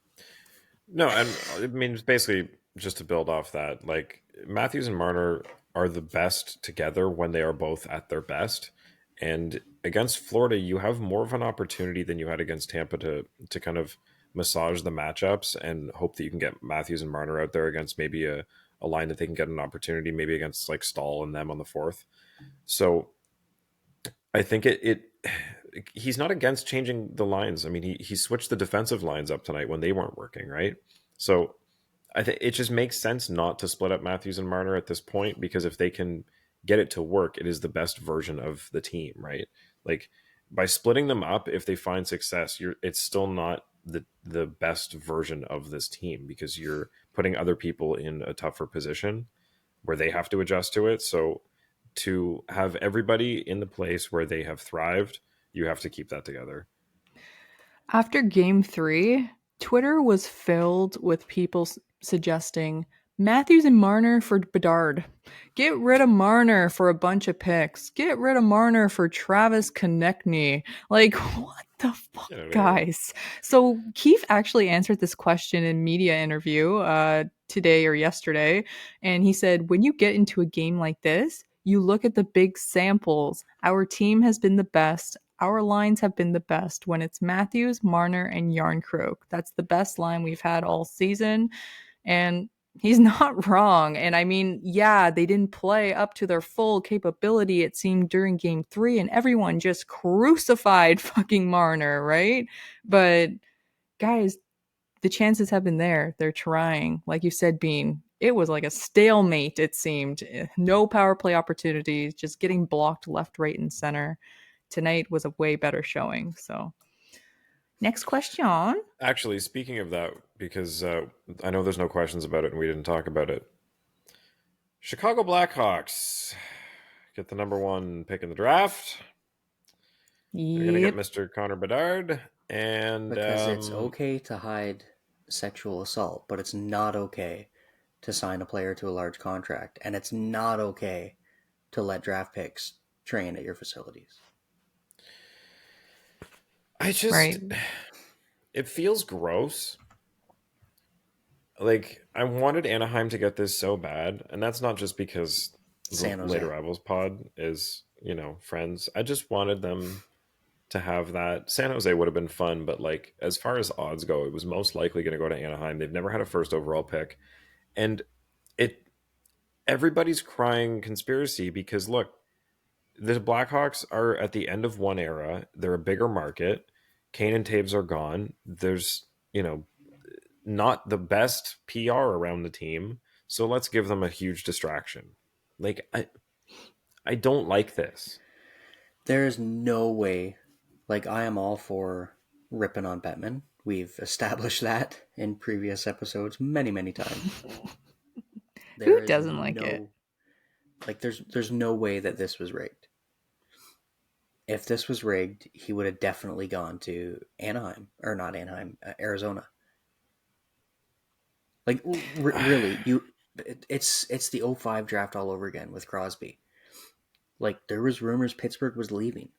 No, and I mean, basically, just to build off that, like Matthews and Marner are the best together when they are both at their best. And against Florida, you have more of an opportunity than you had against Tampa to kind of massage the matchups and hope that you can get Matthews and Marner out there against maybe a line that they can get an opportunity, maybe against like Stahl and them on the fourth. So I think it he's not against changing the lines. I mean, he switched the defensive lines up tonight when they weren't working, right? So I think it just makes sense not to split up Matthews and Marner at this point, because if they can get it to work, it is the best version of the team, right? Like by splitting them up, if they find success, it's still not the best version of this team, because you're putting other people in a tougher position where they have to adjust to it. So to have everybody in the place where they have thrived, you have to keep that together. After game 3, Twitter was filled with people suggesting Matthews and Marner for Bedard. Get rid of Marner for a bunch of picks. Get rid of Marner for Travis Konechny. Like, what the fuck, guys? So Keefe actually answered this question in media interview today or yesterday, and he said, when you get into a game like this, you look at the big samples. Our team has been the best. Our lines have been the best when it's Matthews, Marner, and Yarncroke. That's the best line we've had all season. And he's not wrong. And I mean, yeah, they didn't play up to their full capability, it seemed, during game 3, and everyone just crucified fucking Marner, right? But guys, the chances have been there. They're trying. Like you said, Biehn, it was like a stalemate, it seemed. No power play opportunities, just getting blocked left, right, and center. Tonight was a way better showing. So, next question. Actually, speaking of that, because I know there's no questions about it and we didn't talk about it. Chicago Blackhawks get the number 1 pick in the draft. They're going to get Mr. Connor Bedard. And because it's okay to hide sexual assault, but it's not okay to sign a player to a large contract, and it's not okay to let draft picks train at your facilities. I just, it feels gross. Like, I wanted Anaheim to get this so bad, and that's not just because the Later Rivals pod is, friends. I just wanted them to have that. San Jose would have been fun, but like, as far as odds go, it was most likely going to go to Anaheim. They've never had a first overall pick, and everybody's crying conspiracy because look, the Blackhawks are at the end of one era. They're a bigger market. Kane and Taves are gone. There's, not the best PR around the team. So let's give them a huge distraction. Like, I don't like this. There's no way. Like, I am all for ripping on Bettman. We've established that in previous episodes many, many times. Who doesn't like it? Like, there's no way that this was rigged. If this was rigged, he would have definitely gone to Anaheim. Or not Anaheim, Arizona. Like, really, it's the 05 draft all over again with Crosby. Like, there was rumors Pittsburgh was leaving.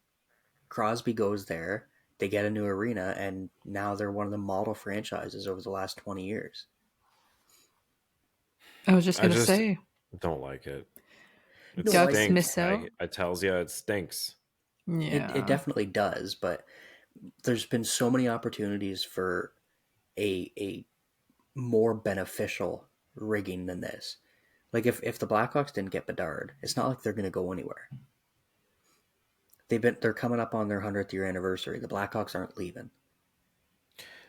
Crosby goes there, they get a new arena, and now they're one of the model franchises over the last 20 years. I was just going to say. Don't like it. It stinks. I tells you, it stinks. Yeah. It definitely does, but there's been so many opportunities for a more beneficial rigging than this. Like, if the Blackhawks didn't get Bedard, it's not like they're going to go anywhere. They're coming up on their 100th year anniversary. The Blackhawks aren't leaving.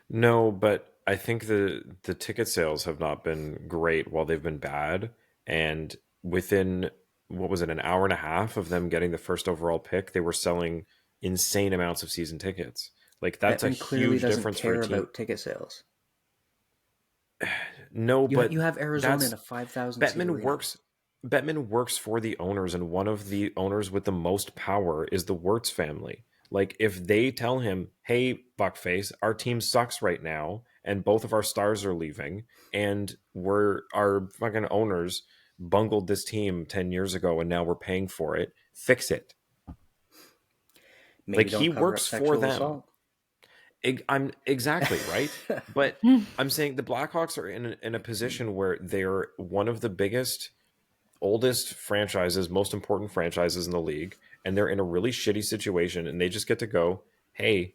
No, but I think the ticket sales have not been great while they've been bad. And within, what was it, an hour and a half of them getting the first overall pick, they were selling insane amounts of season tickets. Like, that's a huge difference for a team. Care about ticket sales. No, but you have Arizona in a 5,000. Bettman works for the owners, and one of the owners with the most power is the Wirtz family. Like, if they tell him, "Hey, Buckface, our team sucks right now, and both of our stars are leaving, and our fucking owners bungled this team 10 years ago, and now we're paying for it. Fix it. Maybe Like, don't he cover works up for sexual them. assault. I'm exactly right. But I'm saying the Blackhawks are in a position where they're one of the biggest, oldest franchises, most important franchises in the league, and they're in a really shitty situation, and they just get to go, hey,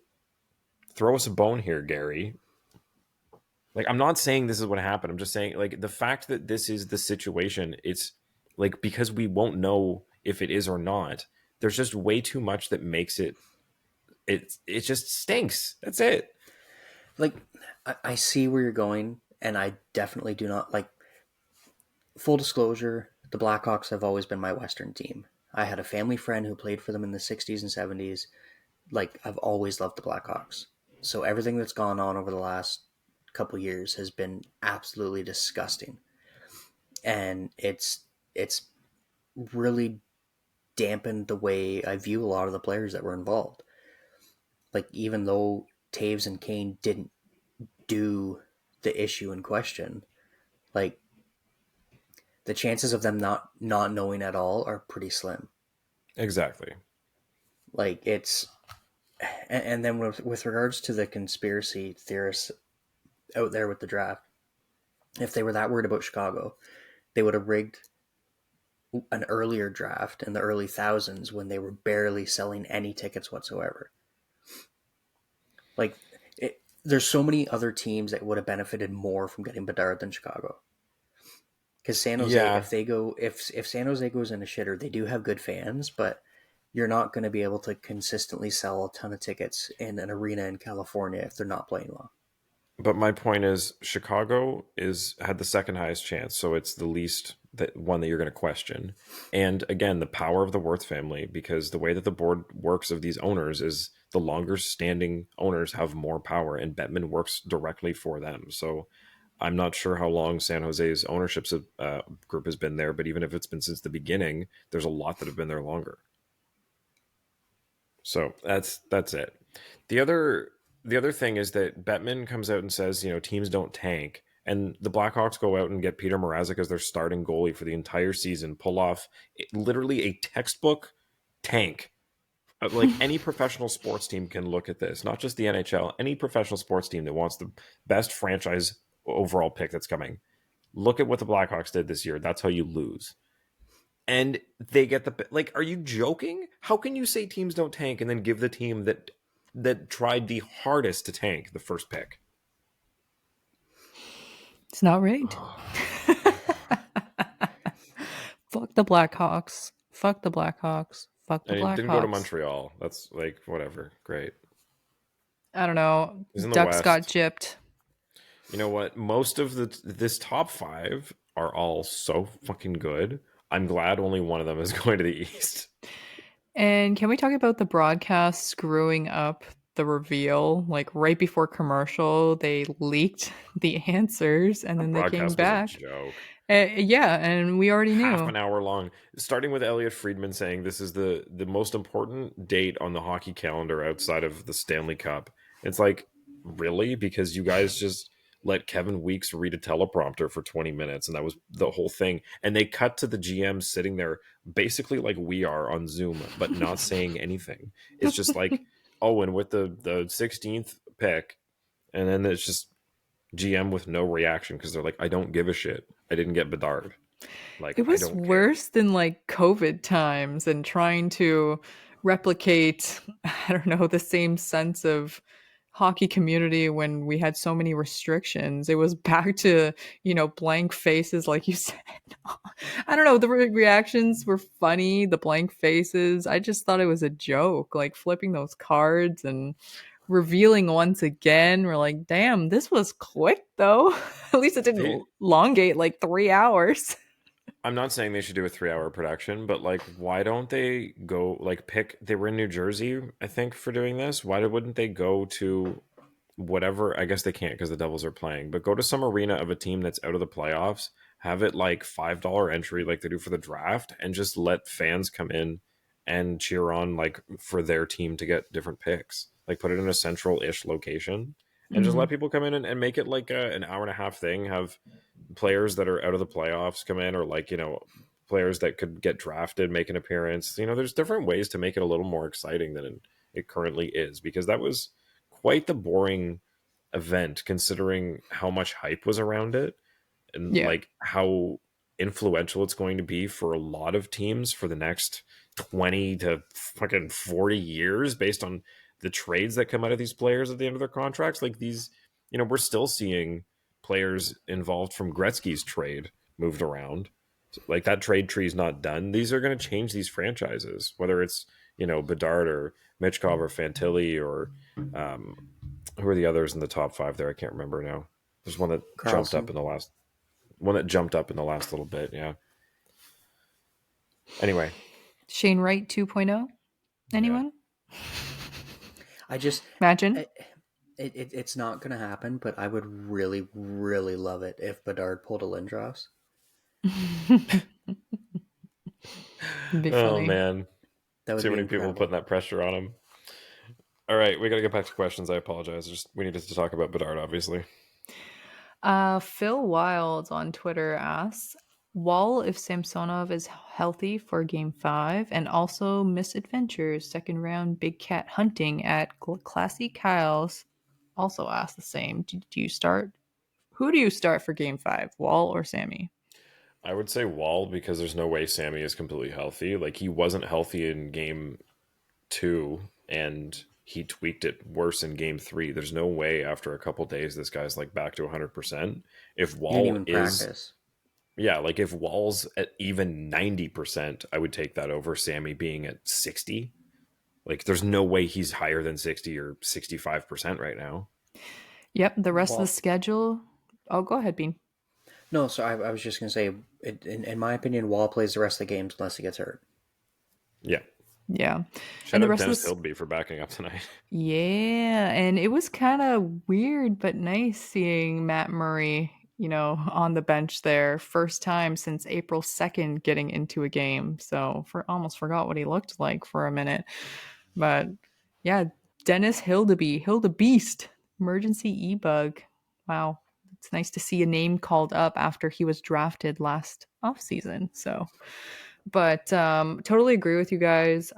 throw us a bone here, Gary. Like, I'm not saying this is what happened. I'm just saying, like, the fact that this is the situation, it's like, because we won't know if it is or not, there's just way too much that makes it just stinks. That's it. Like, I see where you're going, and I definitely do not like. Full disclosure: the Blackhawks have always been my Western team. I had a family friend who played for them in the '60s and '70s. Like, I've always loved the Blackhawks. So everything that's gone on over the last couple years has been absolutely disgusting, and it's really dampened the way I view a lot of the players that were involved. Like, even though Taves and Kane didn't do the issue in question, like, the chances of them not knowing at all are pretty slim. Exactly. Like, it's, and then with regards to the conspiracy theorists out there with the draft, if they were that worried about Chicago, they would have rigged an earlier draft in the early thousands when they were barely selling any tickets whatsoever. Like, there's so many other teams that would have benefited more from getting Bedard than Chicago. Because San Jose, Yeah. if San Jose goes in a shitter, they do have good fans, but you're not going to be able to consistently sell a ton of tickets in an arena in California if they're not playing well. But my point is, Chicago had the second highest chance, so it's the least one that you're going to question. And again, the power of the Wirth family, because the way that the board works of these owners is the longer standing owners have more power, and Bettman works directly for them. So I'm not sure how long San Jose's ownership group has been there, but even if it's been since the beginning, there's a lot that have been there longer. So that's it. The other thing is that Bettman comes out and says, teams don't tank. And the Blackhawks go out and get Peter Mrazek as their starting goalie for the entire season, pull off literally a textbook tank. Like, any professional sports team can look at this, not just the NHL, any professional sports team that wants the best franchise overall pick that's coming. Look at what the Blackhawks did this year. That's how you lose. And they get are you joking? How can you say teams don't tank and then give the team that tried the hardest to tank the first pick? It's not rigged. Fuck the Blackhawks. Fuck the Blackhawks. Fuck the And Blackhawks. it didn't go to Montreal. That's like, whatever. Great. I don't know. He's in the Ducks West. got gypped. You know what? Most of this top 5 are all so fucking good. I'm glad only one of them is going to the East. And can we talk about the broadcast screwing up the reveal? Like, right before commercial, they leaked the answers, and then they came back. Was a joke. Yeah, and we already knew. Half an hour long, starting with Elliot Friedman saying this is the most important date on the hockey calendar outside of the Stanley Cup. It's like, really? Because you guys just let Kevin Weeks read a teleprompter for 20 minutes, and that was the whole thing. And they cut to the GM sitting there basically like we are on Zoom, but not saying anything. It's just like, oh, and with the 16th pick, and then it's just GM with no reaction because they're like, I don't give a shit. I didn't get Bedard. Like, it was worse than like COVID times and trying to replicate, I don't know, the same sense of hockey community when we had so many restrictions. It was back to, blank faces, like you said. I don't know, the reactions were funny, the blank faces. I just thought it was a joke, like flipping those cards and revealing once again. We're like, damn, this was quick though. At least it didn't elongate like 3 hours. I'm not saying they should do a 3-hour production, but like, why don't they go they were in New Jersey, I think, for doing this. Why wouldn't they go to whatever? I guess they can't because the Devils are playing, but go to some arena of a team that's out of the playoffs, have it like $5 entry like they do for the draft, and just let fans come in and cheer on like for their team to get different picks. Like, put it in a central-ish location and just let people come in and make it like an hour and a half thing. Have players that are out of the playoffs come in, or like, players that could get drafted make an appearance. There's different ways to make it a little more exciting than it currently is, because that was quite the boring event considering how much hype was around it, and Yeah. like how influential it's going to be for a lot of teams for the next 20 to fucking 40 years based on the trades that come out of these players at the end of their contracts. Like these, we're still seeing players involved from Gretzky's trade moved around. Like that trade tree is not done. These are going to change these franchises, whether it's, Bedard or Michkov or Fantilli or who are the others in the top five there? I can't remember now. There's one that jumped up in the last little bit. Yeah. Anyway, Shane Wright 2.0. Anyone? I just Imagine. it's not going to happen, but I would really, really love it if Bedard pulled a Lindros. Oh man, that would too be many incredible. people putting that pressure on him. All right, we got to get back to questions. I apologize. We needed to talk about Bedard, obviously. Phil Wilds on Twitter asks, Wall if Samsonov is healthy for Game 5, and also Misadventures, second round Big Cat hunting at Classy Kyle's also asked the same. Do you start? Who do you start for Game 5, Wall or Sammy? I would say Wall, because there's no way Sammy is completely healthy. Like, he wasn't healthy in Game 2, and he tweaked it worse in Game 3. There's no way after a couple days this guy's like back to 100%. If Wall is practice. Yeah, like if Wall's at even 90%, I would take that over Sammy being at 60. Like there's no way he's higher than 60 or 65% right now. Yep, the rest of the schedule. Oh, go ahead, Biehn. No, so I was just going to say, in my opinion, Wall plays the rest of the games unless he gets hurt. Yeah. Yeah. Shout out Dennis Hildeby for backing up tonight. Yeah, and it was kind of weird but nice seeing Matt Murray, on the bench there. First time since April 2nd getting into a game. So almost forgot what he looked like for a minute. But yeah, Dennis Hildeby, Hildebeest, emergency e-bug. Wow. It's nice to see a name called up after he was drafted last offseason. So, but totally agree with you guys.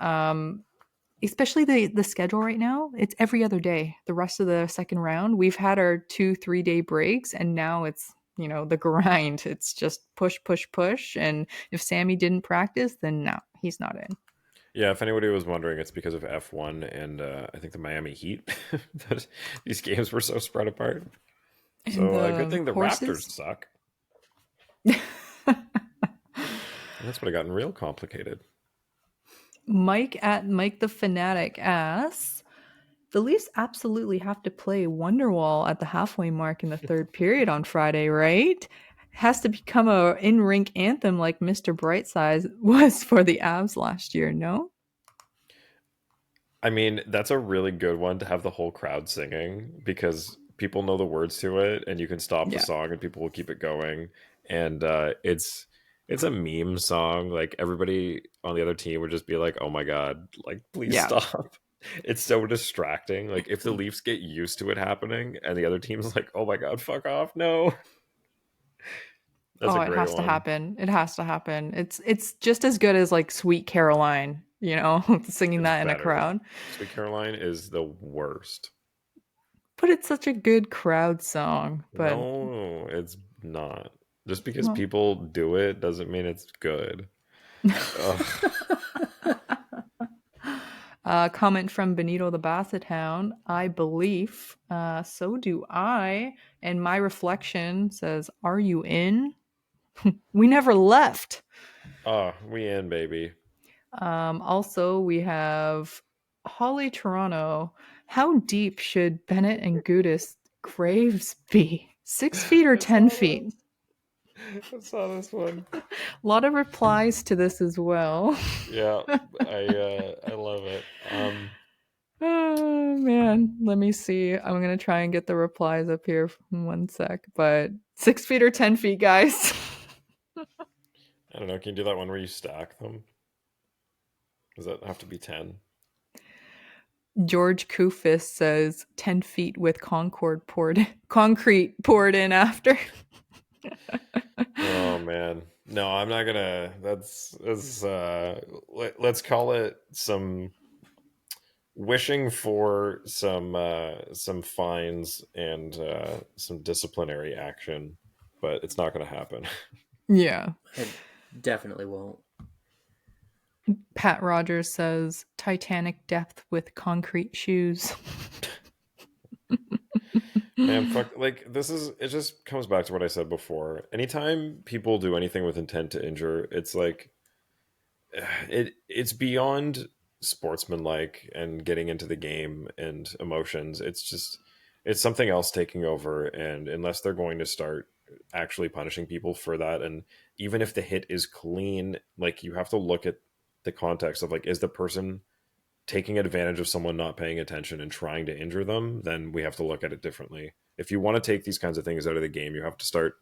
Especially the schedule right now, it's every other day. The rest of the second round, we've had our 2-3 day breaks, and now it's, the grind. It's just push, push, push. And if Sammy didn't practice, then no, he's not in. Yeah, if anybody was wondering, it's because of F1 and I think the Miami Heat. These games were so spread apart. And so a good thing the Raptors suck. That's what it gotten real complicated. Mike at Mike the Fanatic asks, the Leafs absolutely have to play WonderWoll at the halfway mark in the third period on Friday, right? Has to become a in-rink anthem like Mr. Brightside was for the Avs last year, no? I mean, that's a really good one to have the whole crowd singing, because people know the words to it, and you can stop the song and people will keep it going. And it's a meme song. Like everybody on the other team would just be like, oh my God, like please stop. It's so distracting. Like if the Leafs get used to it happening and the other team's like, oh my God, fuck off. No. That's a great one. It has to happen. It has to happen. It's just as good as like Sweet Caroline, singing that in a crowd. Sweet Caroline is the worst. But it's such a good crowd song. But no, it's not. Just because people do it doesn't mean it's good. Comment from Benito the Basset Hound. I believe. So do I. And my reflection says, are you in? We never left. Oh, we in, baby. Also, we have Holly Toronto. How deep should Bennett and Gudis graves be? 6 feet or 10 feet? I saw this one. A lot of replies to this as well. Yeah, I love it. Oh man, let me see. I'm gonna try and get the replies up here in 1 sec. But 6 feet or 10 feet, guys. I don't know. Can you do that one where you stack them? Does that have to be 10? George Kufis says 10 feet with concrete poured in after. Oh man. No, I'm not gonna. Let's call it some wishing for some fines and some disciplinary action, but it's not gonna happen. Yeah. It definitely won't. Pat Rogers says Titanic depth with concrete shoes. Man, fuck, like it just comes back to what I said before. Anytime people do anything with intent to injure, it's like it's beyond sportsmanlike and getting into the game and emotions. It's something else taking over, and unless they're going to start actually punishing people for that, and even if the hit is clean, like you have to look at the context of like, is the person taking advantage of someone not paying attention and trying to injure them? Then we have to look at it differently. If you want to take these kinds of things out of the game, you have to start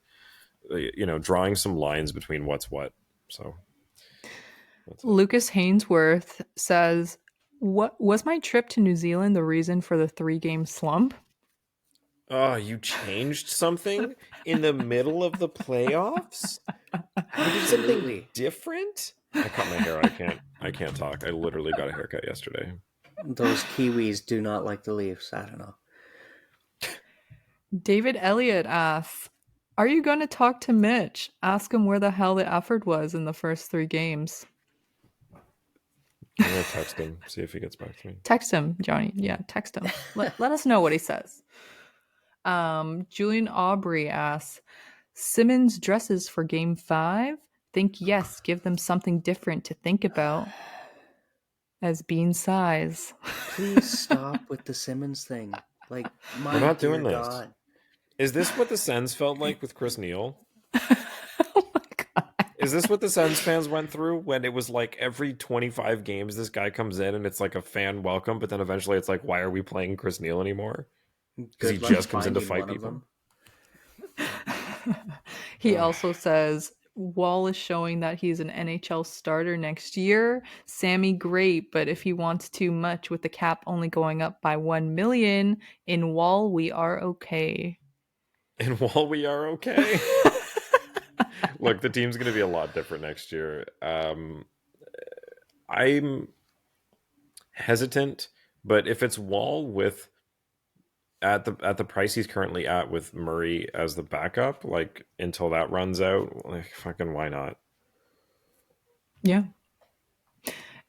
drawing some lines between what's what. So Lucas Hainsworth says, "What was my trip to New Zealand the reason for the 3-game slump?" Oh, you changed something in the middle of the playoffs? You did something different? I cut my hair. I can't talk. I literally got a haircut yesterday. Those Kiwis do not like the Leafs. I don't know. David Elliott asks, "Are you going to talk to Mitch? Ask him where the hell the effort was in the first 3 games." I'm going to text him, see if he gets back to me. Text him, Johnny. Yeah, text him. Let us know what he says. Julian Aubrey asks, Simmons dresses for game 5? Think yes, give them something different to think about. As Biehn sighs. Please stop with the Simmons thing. Like, my We're not doing this. God. Is this what the Sens felt like with Chris Neal? Oh my God. Is this what the Sens fans went through when it was like every 25 games this guy comes in and it's like a fan welcome, but then eventually it's like, why are we playing Chris Neal anymore? Because he just comes in to fight people. He also says Wall is showing that he's an NHL starter next year. Sammy, great, but if he wants too much with the cap only going up by 1 million, in Wall we are okay. In Wall we are okay. Look, the team's going to be a lot different next year. I'm hesitant, but if it's Wall with at the price he's currently at with Murray as the backup, like until that runs out, like fucking why not? Yeah.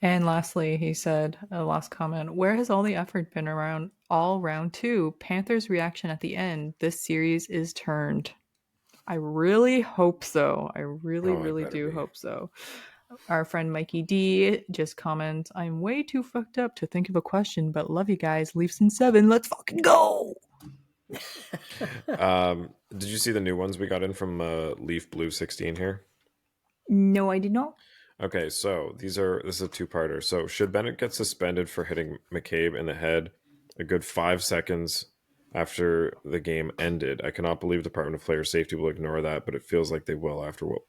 And lastly, he said, last comment, where has all the effort been around all round 2? Panthers' reaction at the end. This series is turned. I really hope so. I really do hope so. Our friend Mikey D just comments, I'm way too fucked up to think of a question, but love you guys. Leafs in 7. Let's fucking go. Did you see the new ones we got in from Leaf Blue 16 here? No, I did not. Okay, so this is a two-parter. So should Bennett get suspended for hitting McCabe in the head a good 5 seconds after the game ended? I cannot believe Department of Player Safety will ignore that, but it feels like they will after what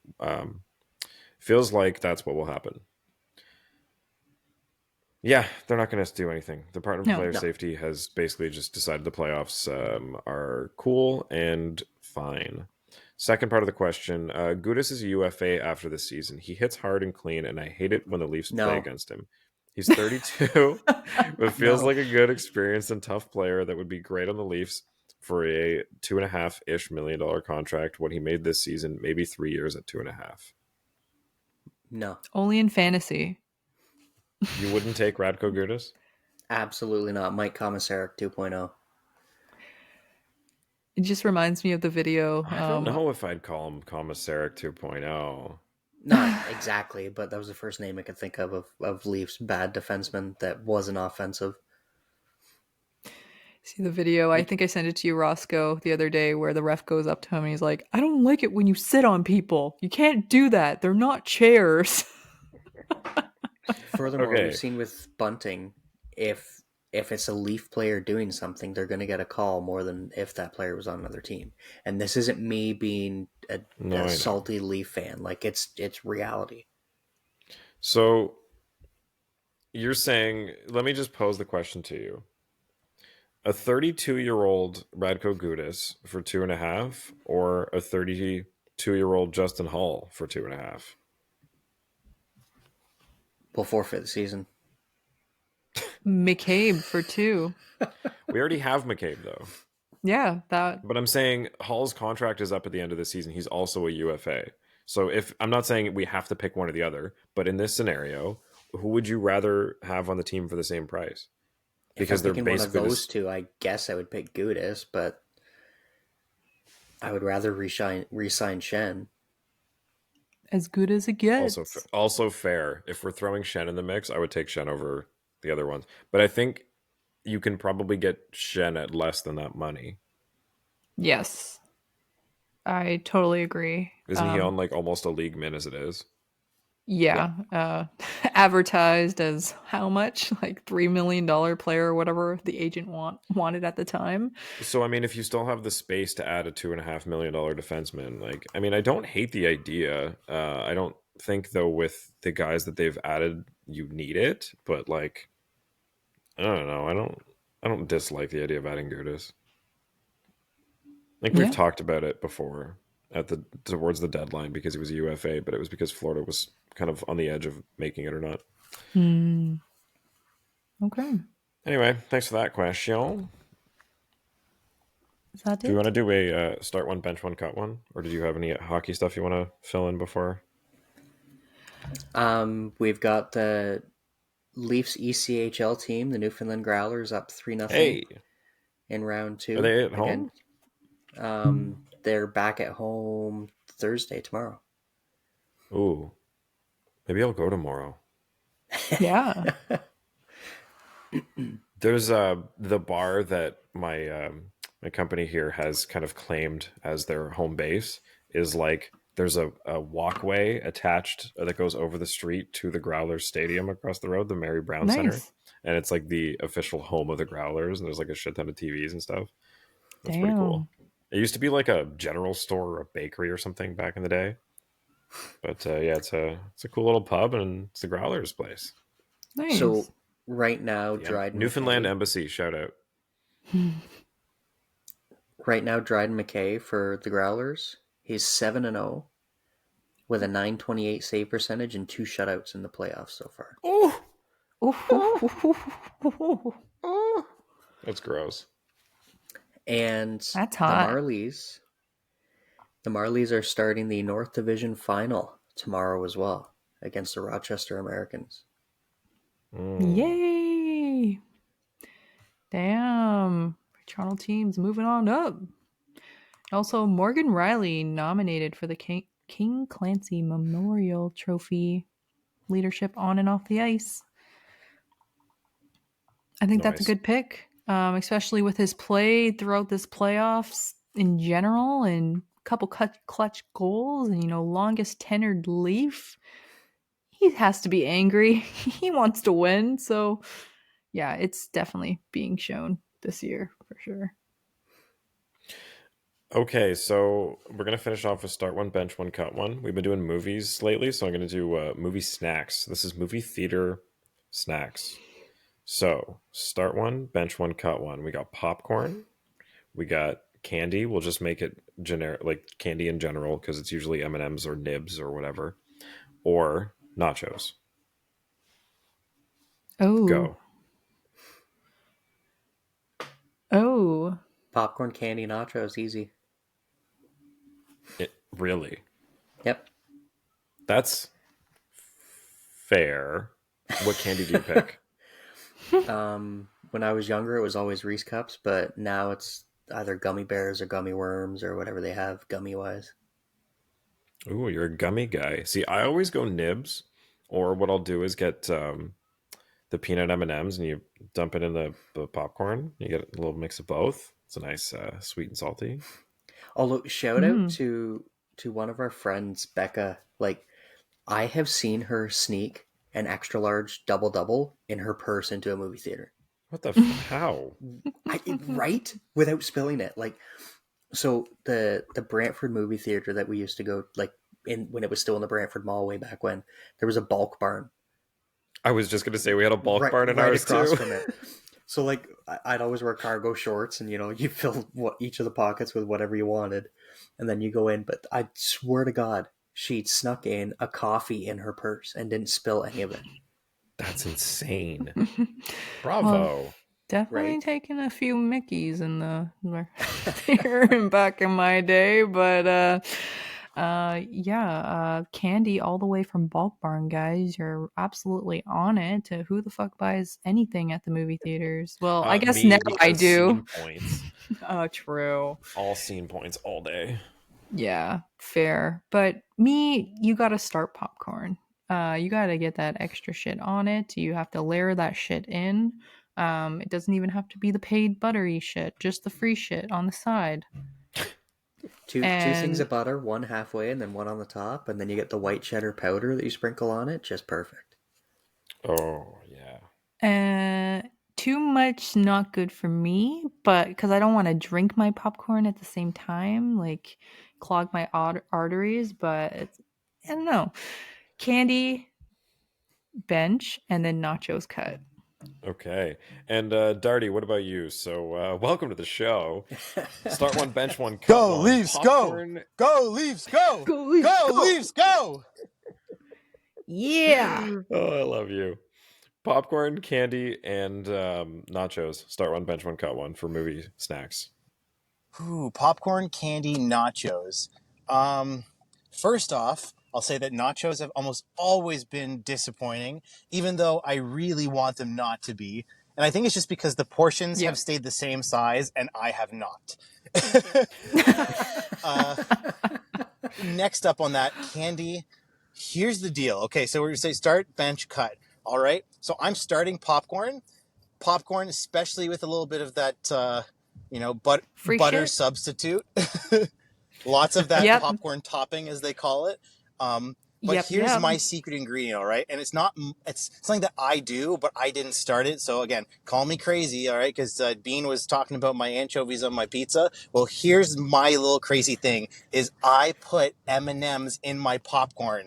feels like that's what will happen. Yeah, they're not going to do anything. The Department of Player Safety has basically just decided the playoffs are cool and fine. Second part of the question, Gudas is a UFA after the season. He hits hard and clean, and I hate it when the Leafs play against him. He's 32, but feels like a good, experienced, and tough player that would be great on the Leafs for a $2.5-ish million contract. What he made this season, maybe 3 years at 2.5. No. Only in fantasy. You wouldn't take Radko Gudas? Absolutely not. Mike Komisarek 2.0. It just reminds me of the video. I don't know if I'd call him Komisarek 2.0. Not exactly, but that was the first name I could think of Leafs bad defenseman that wasn't offensive. See the video? I think I sent it to you, Roscoe, the other day, where the ref goes up to him and he's like, I don't like it when you sit on people. You can't do that. They're not chairs. Furthermore, we've seen with bunting, if it's a Leaf player doing something, they're going to get a call more than if that player was on another team. And this isn't me being a salty Leaf fan. Like, it's reality. So you're saying, let me just pose the question to you. A 32-year-old Radko Gudas for 2.5, or a 32-year-old Justin Hall for 2.5? We'll forfeit the season. McCabe for 2. We already have McCabe, though. Yeah, that. But I'm saying Hall's contract is up at the end of the season. He's also a UFA. So if I'm not saying we have to pick one or the other, but in this scenario, who would you rather have on the team for the same price? Because If I'm they're picking one of basically those two, I guess I would pick Gudis, but I would rather re-sign Shen. As good as it gets. also fair. If we're throwing Shen in the mix, I would take Shen over the other ones. But I think you can probably get Shen at less than that money. Yes. I totally agree. Isn't he on like almost a league min as it is? Yeah. Advertised as how much? Like $3 million player or whatever the agent wanted at the time. So I mean, if you still have the space to add a $2.5 million defenseman, like, I mean, I don't hate the idea. I don't think though with the guys that they've added, you need it. But like, I don't know. I don't dislike the idea of adding Gudis. I think we've talked about it before towards the deadline because he was a UFA, but it was because Florida was kind of on the edge of making it or not. Okay. Anyway, thanks for that question. Is that Do it? you want to do a start one, bench one, cut one? Or did you have any hockey stuff you want to fill in before? We've got the Leafs ECHL team, the Newfoundland Growlers, up 3-0 Hey, in round 2. are they at home? They're back at home tomorrow. Ooh, maybe I'll go tomorrow. Yeah. There's the bar that my company here has kind of claimed as their home base is like there's a walkway attached that goes over the street to the Growlers Stadium across the road, the Mary Brown Center, and it's like the official home of the Growlers, and there's like a shit ton of TVs and stuff. That's pretty cool. It used to be like a general store or a bakery or something back in the day, but yeah, it's a cool little pub, and it's the Growlers place. Nice. So right now, Dryden Newfoundland McKay, Embassy, shout out. Right now, Dryden McKay for the Growlers, he's 7-0 with a .928 save percentage and 2 shutouts in the playoffs so far. That's gross. And That's hot. The Marlies are starting the North Division final tomorrow as well against the Rochester Americans. Yay! Damn. Toronto team's moving on up. Also, Morgan Riley nominated for the King Clancy Memorial Trophy leadership on and off the ice. I think that's a good pick, especially with his play throughout this playoffs in general and a couple clutch goals and, longest tenured Leaf. He has to be angry. He wants to win. So, yeah, it's definitely being shown this year for sure. Okay, so we're going to finish off with start one, bench one, cut one. We've been doing movies lately, so I'm going to do movie snacks. This is movie theater snacks. So start one, bench one, cut one. We got popcorn. We got candy. We'll just make it generic, like candy in general, because it's usually M&Ms or nibs or whatever. Or nachos. Oh. Go. Oh. Popcorn, candy, nachos, easy. Really? Yep. That's fair. What candy do you pick? When I was younger, it was always Reese Cups, but now it's either gummy bears or gummy worms or whatever they have gummy-wise. Ooh, you're a gummy guy. See, I always go nibs, or what I'll do is get the peanut M&Ms and you dump it in the popcorn. You get a little mix of both. It's a nice sweet and salty. Although, shout out to one of our friends, Becca. Like, I have seen her sneak an extra large double in her purse into a movie theater. What the how? Right? Without spilling it. Like, so the Brantford movie theater that we used to go, like, in when it was still in the Brantford Mall way back when, there was a bulk barn. I was just gonna say we had a bulk barn in right ours across too. from it. So like I'd always wear cargo shorts, and you fill each of the pockets with whatever you wanted, and then you go in. But I swear to God, she'd snuck in a coffee in her purse and didn't spill any of it. That's insane. Well, Bravo. definitely Right? taken a few Mickeys in the here and back in my day, but candy all the way from Bulk Barn, guys. You're absolutely on it. Who the fuck buys anything at the movie theaters? Well, I guess now Me, I because do. scene points. Oh, true. All scene points all day. Yeah, fair. But me, you gotta start popcorn. You gotta get that extra shit on it. You have to layer that shit in. It doesn't even have to be the paid buttery shit, just the free shit on the side. Two things of And butter, one halfway, and then one on the top, and then you get the white cheddar powder that you sprinkle on it. Just perfect. Oh yeah. too much not good for me, but because I don't want to drink my popcorn at the same time, like clog my arteries. But I don't know. Candy, bench, and then nachos cut. Okay. And Darty, what about you? So welcome to the show. Start one, bench one, cut Go, one. Leafs, Popcorn... go! Go, Leafs, go! Go, Leafs, Go, go! Leafs, go! Yeah. Oh, I love you. Popcorn, candy, and nachos. Start one, bench one, cut one for movie snacks. Ooh, popcorn, candy, nachos. First off, I'll say that nachos have almost always been disappointing, even though I really want them not to be. And I think it's just because the portions Yep. have stayed the same size and I have not. Next up on that, candy. Here's the deal. Okay, so we're going to say start, bench, cut. All right. So I'm starting popcorn. Popcorn, especially with a little bit of that, Free butter shit? substitute. Lots of that Yep. popcorn topping, as they call it. But here's my secret ingredient, all right? And it's something that I do, but I didn't start it. So again, call me crazy, all right? Because Biehn was talking about my anchovies on my pizza. Well, here's my little crazy thing: is I put M&Ms in my popcorn,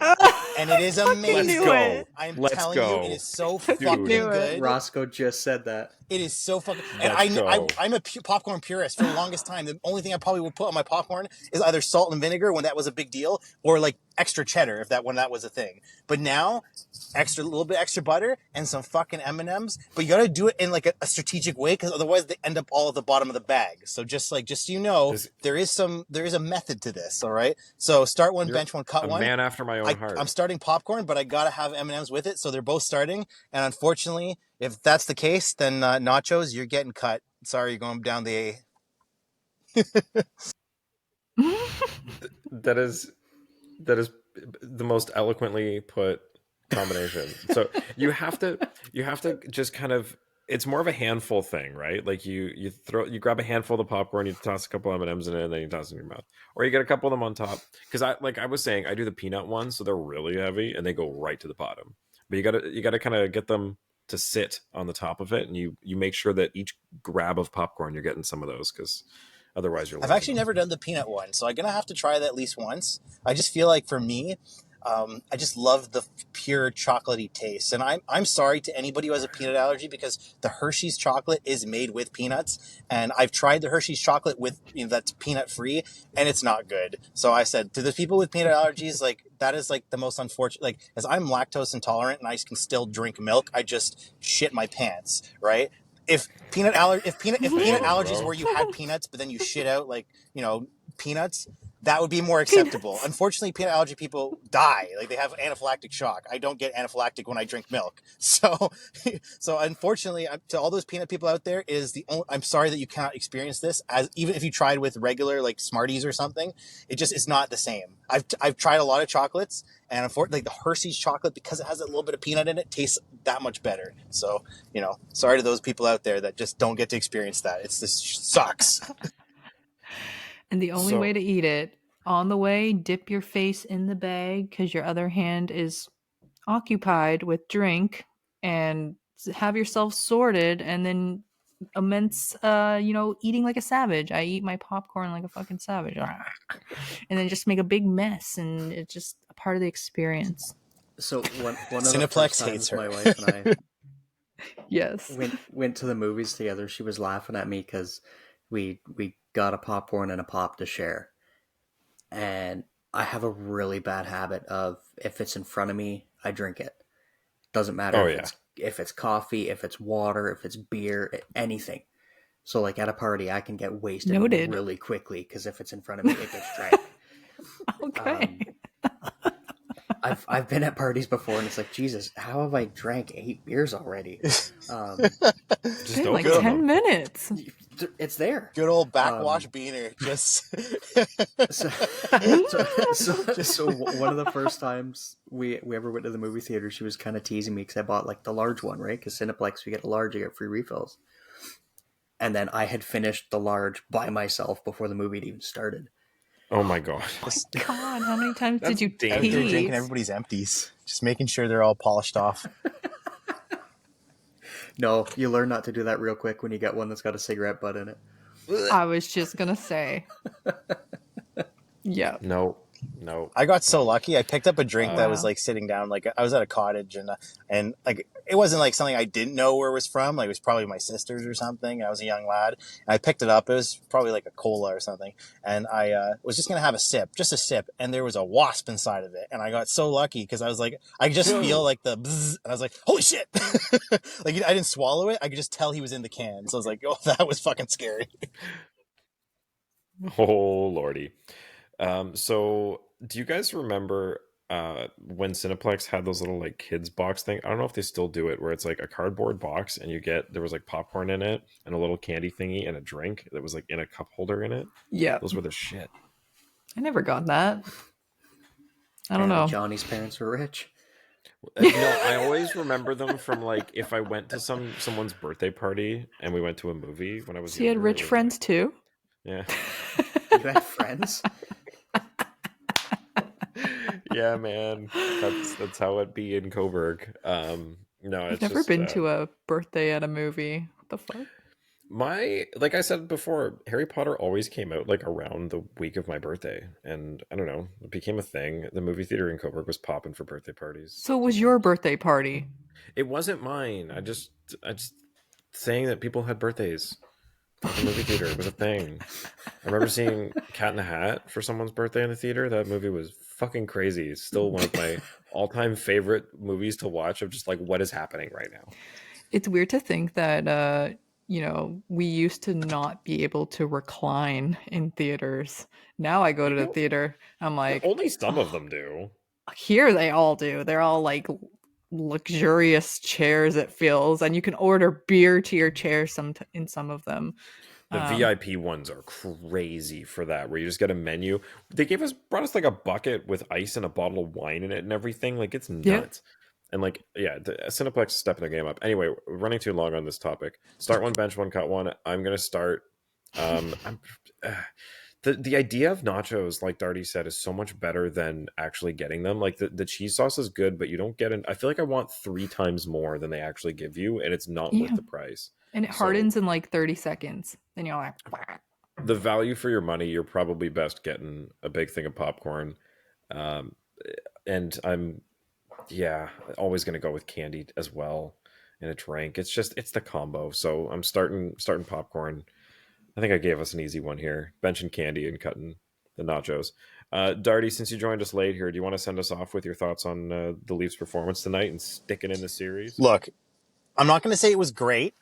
and it is amazing. Let's go. I'm Let's telling go. you, it is so Dude. fucking Knew it. good. Roscoe just said that. It is so fucking... Let's And go. I'm a popcorn purist for the longest time. The only thing I probably would put on my popcorn is either salt and vinegar when that was a big deal, or like extra cheddar when that was a thing. But now, a little bit extra butter and some fucking M&Ms. But you got to do it in like a strategic way, because otherwise they end up all at the bottom of the bag. So just so you know, there is a method to this. All right. So start one, bench one, cut one. A man after my own heart. I'm starting popcorn, but I gotta have M&Ms with it, so they're both starting. And unfortunately, if that's the case, then nachos, you're getting cut. Sorry, you're going down the A. That is the most eloquently put combination. So you have to just kind of, it's more of a handful thing, right? Like you grab a handful of the popcorn, you toss a couple M&Ms in it, and then you toss it in your mouth, or you get a couple of them on top. Because I was saying, I do the peanut ones, so they're really heavy and they go right to the bottom. But you gotta kind of get them to sit on the top of it, and you make sure that each grab of popcorn you're getting some of those, because otherwise you're... I've actually never done the peanut one, so I'm gonna have to try that at least once. I just feel like for me, I just love the pure chocolatey taste. And I'm sorry to anybody who has a peanut allergy, because the Hershey's chocolate is made with peanuts. And I've tried the Hershey's chocolate with, that's peanut free, and it's not good. So I said to the people with peanut allergies, like, that is like the most unfortunate, like, as I'm lactose intolerant and I can still drink milk, I just shit my pants, right? If peanut allergies where you had peanuts, but then you shit out like, peanuts, that would be more acceptable. Unfortunately, peanut allergy people die. Like, they have anaphylactic shock. I don't get anaphylactic when I drink milk. So unfortunately, to all those peanut people out there, I'm sorry that you cannot experience this, as even if you tried with regular like Smarties or something, it just is not the same. I've tried a lot of chocolates, and unfortunately, like the Hershey's chocolate, because it has a little bit of peanut in it, tastes that much better. So, sorry to those people out there that just don't get to experience that. This sucks. And the only way to eat it, on the way, dip your face in the bag because your other hand is occupied with drink, and have yourself sorted, and then immense, eating like a savage. I eat my popcorn like a fucking savage. And then just make a big mess, and it's just a part of the experience. So one of the Cineplex first hates times her. my wife and I Yes. went to the movies together, she was laughing at me because we got a popcorn and a pop to share, and I have a really bad habit of, if it's in front of me, I drink it. Doesn't matter Oh, if yeah. it's coffee, if it's water, if it's beer, anything. So like at a party, I can get wasted Noted. really quickly because if it's in front of me, it gets drank. Okay. I've been at parties before, and it's like, Jesus, how have I drank 8 beers already? Just Been like open 10 them. minutes. It's there. Good old backwash Biehner. Just So one of the first times we ever went to the movie theater, she was kind of teasing me because I bought like the large one, right? Because Cineplex, we get a large, you get free refills. And then I had finished the large by myself before the movie had even started. Oh my god. God, how many times That's did you dangerous. out there drinking tease? everybody's empties, just making sure they're all polished off. No, you learn not to do that real quick when you get one that's got a cigarette butt in it. I was just gonna say. Yeah. No. I got so lucky. I picked up a drink that was Wow. like sitting down. Like I was at a cottage, and like it wasn't like something I didn't know where it was from. Like it was probably my sister's or something. I was a young lad, and I picked it up. It was probably like a cola or something. And I was just gonna have just a sip, and there was a wasp inside of it. And I got so lucky because I was like, I just feel like the bzzz, and I was like, holy shit! Like I didn't swallow it. I could just tell he was in the can. So I was like, oh, that was fucking scary. Oh lordy. So do you guys remember when Cineplex had those little like kids box thing? I don't know if they still do it, where it's like a cardboard box and there was like popcorn in it and a little candy thingy and a drink that was like in a cup holder in it. Yeah. Those were the shit. I never got that. I don't Apparently know. Johnny's parents were rich. No, I always remember them from like if I went to someone's birthday party and we went to a movie when I was So you had younger, rich it was friends too? Yeah. You had friends? Yeah, man. That's how it be in Coburg. No, I've it's never just been to a birthday at a movie. What the fuck? like I said before, Harry Potter always came out like around the week of my birthday, and I don't know, it became a thing. The movie theater in Coburg was popping for birthday parties. So it was your birthday party? It wasn't mine. I just saying that people had birthdays at the movie theater. It was a thing. I remember seeing Cat in the Hat for someone's birthday in the theater. That movie was fucking crazy. It's still one of my all-time favorite movies to watch, of just like what is happening right now. It's weird to think that we used to not be able to recline in theaters. Now I go to the theater, I'm like, Only some of them do. here they all do. They're all like luxurious chairs, it feels, and you can order beer to your chair in some of them. The VIP ones are crazy for that, where you just get a menu. They brought us like a bucket with ice and a bottle of wine in it and everything. Like it's nuts. And like, yeah, the Cineplex is stepping the game up. Anyway, we're running too long on this topic. Start one, bench one, cut one. I'm gonna start. The idea of nachos, like Darty said, is so much better than actually getting them. Like the cheese sauce is good, but you don't get it. I feel like I want 3 times more than they actually give you, and it's not worth the price. And it hardens in like 30 seconds. Then you're like, the value for your money, you're probably best getting a big thing of popcorn. And I'm always going to go with candy as well and a drink. It's the combo. So I'm starting popcorn. I think I gave us an easy one here. Benching candy and cutting the nachos. Darty, since you joined us late here, do you want to send us off with your thoughts on the Leafs' performance tonight and sticking in the series? Look, I'm not going to say it was great,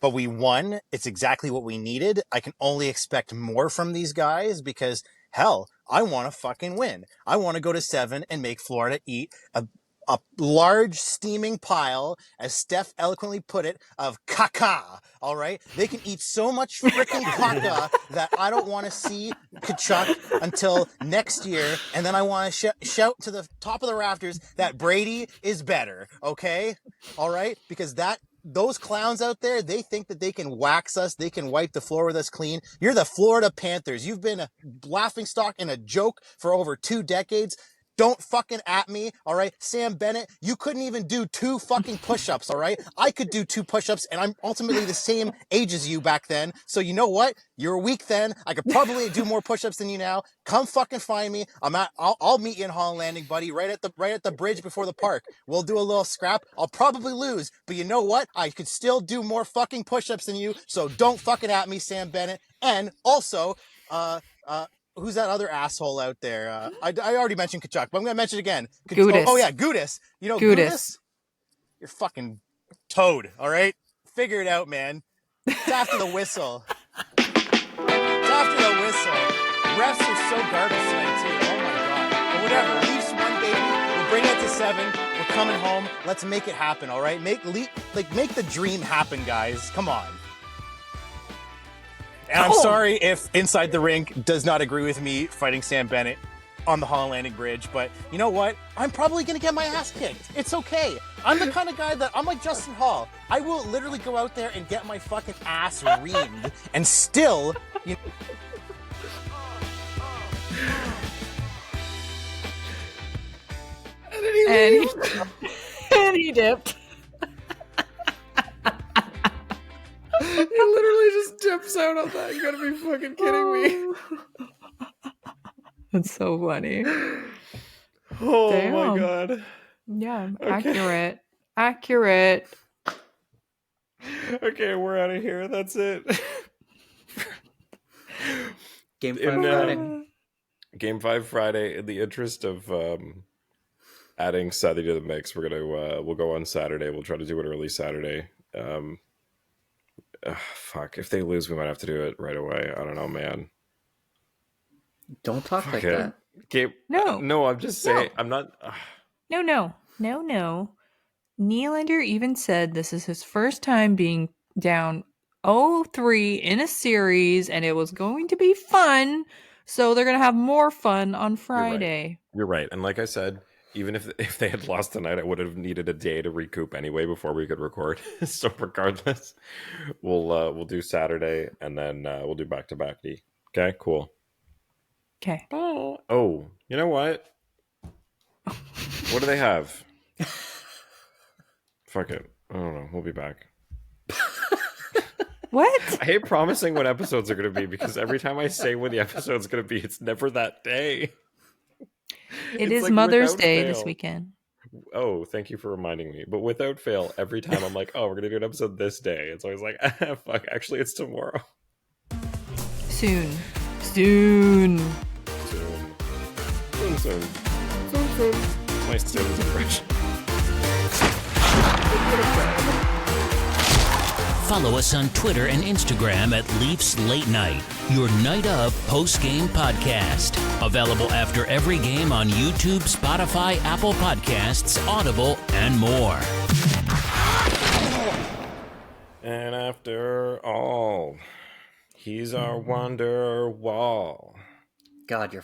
but we won. It's exactly what we needed. I can only expect more from these guys because, hell, I want to fucking win. I want to go to 7 and make Florida eat a large steaming pile, as Steph eloquently put it, of caca. All right? They can eat so much freaking caca that I don't want to see Kachuk until next year. And then I want to shout to the top of the rafters that Brady is better. Okay? All right? Because those clowns out there, they think that they can wax us. They can wipe the floor with us clean. You're the Florida Panthers. You've been a laughingstock and a joke for over 2 decades. don't fucking at me, all right? Sam Bennett, you couldn't even do 2 fucking push-ups, all right? I could do 2 push-ups, and I'm ultimately the same age as you back then. So you know what? You're weak then. I could probably do more push-ups than you now. Come fucking find me. I'll meet you in Holland Landing, buddy, right at the bridge before the park. We'll do a little scrap. I'll probably lose, but you know what? I could still do more fucking push-ups than you. So don't fucking at me, Sam Bennett. And also, who's that other asshole out there? I already mentioned Kachuk, but I'm going to mention it again. Gudis. Oh, yeah, Gudis. You know, Gudis? You're fucking toad, all right? Figure it out, man. It's after the whistle. It's after the whistle. Refs are so garbage tonight, too. Oh, my God. But whatever. Leafs won, baby. We'll bring it to 7. We're coming home. Let's make it happen, all right? Make the dream happen, guys. Come on. And I'm sorry if Inside the Rink does not agree with me fighting Sam Bennett on the Holland Landing Bridge, but you know what? I'm probably going to get my ass kicked. It's okay. I'm the kind of guy that, I'm like Justin Hall. I will literally go out there and get my fucking ass reamed and still, you And he dipped. He literally just dips out on that. You gotta be fucking kidding me. That's so funny. Oh Damn. my God. Yeah, Okay. accurate. Okay, we're out of here. That's it. Game 5 In, Friday. Game 5 Friday. In the interest of adding Southey to the mix, we're gonna we'll go on Saturday. We'll try to do it early Saturday. Fuck. If they lose, we might have to do it right away. I don't know, man. Don't talk like Okay. that. Gabe, No. no, I'm just saying. I'm not. No. Nylander even said this is his first time being down 0-3 in a series, and it was going to be fun. So they're going to have more fun on Friday. You're right. And like I said, even if they had lost tonight, I would have needed a day to recoup anyway before we could record. So regardless, we'll do Saturday, and then we'll do back-to-back D. Okay, cool. Okay. Oh, you know what? What do they have? Fuck it. I don't know. We'll be back. What? I hate promising what episodes are going to be because every time I say when the episode's going to be, it's never that day. It It's is like Mother's without Day fail. this weekend. Oh, thank you for reminding me. But without fail, every time I'm like, oh, we're going to do an episode this day. It's always like, fuck, actually, it's tomorrow. Soon. Soon. My soon's impression. Follow us on Twitter and Instagram at Leafs Late Night, your night of post-game podcast. Available after every game on YouTube, Spotify, Apple Podcasts, Audible, and more. And after all, he's our WonderWoll. God, you're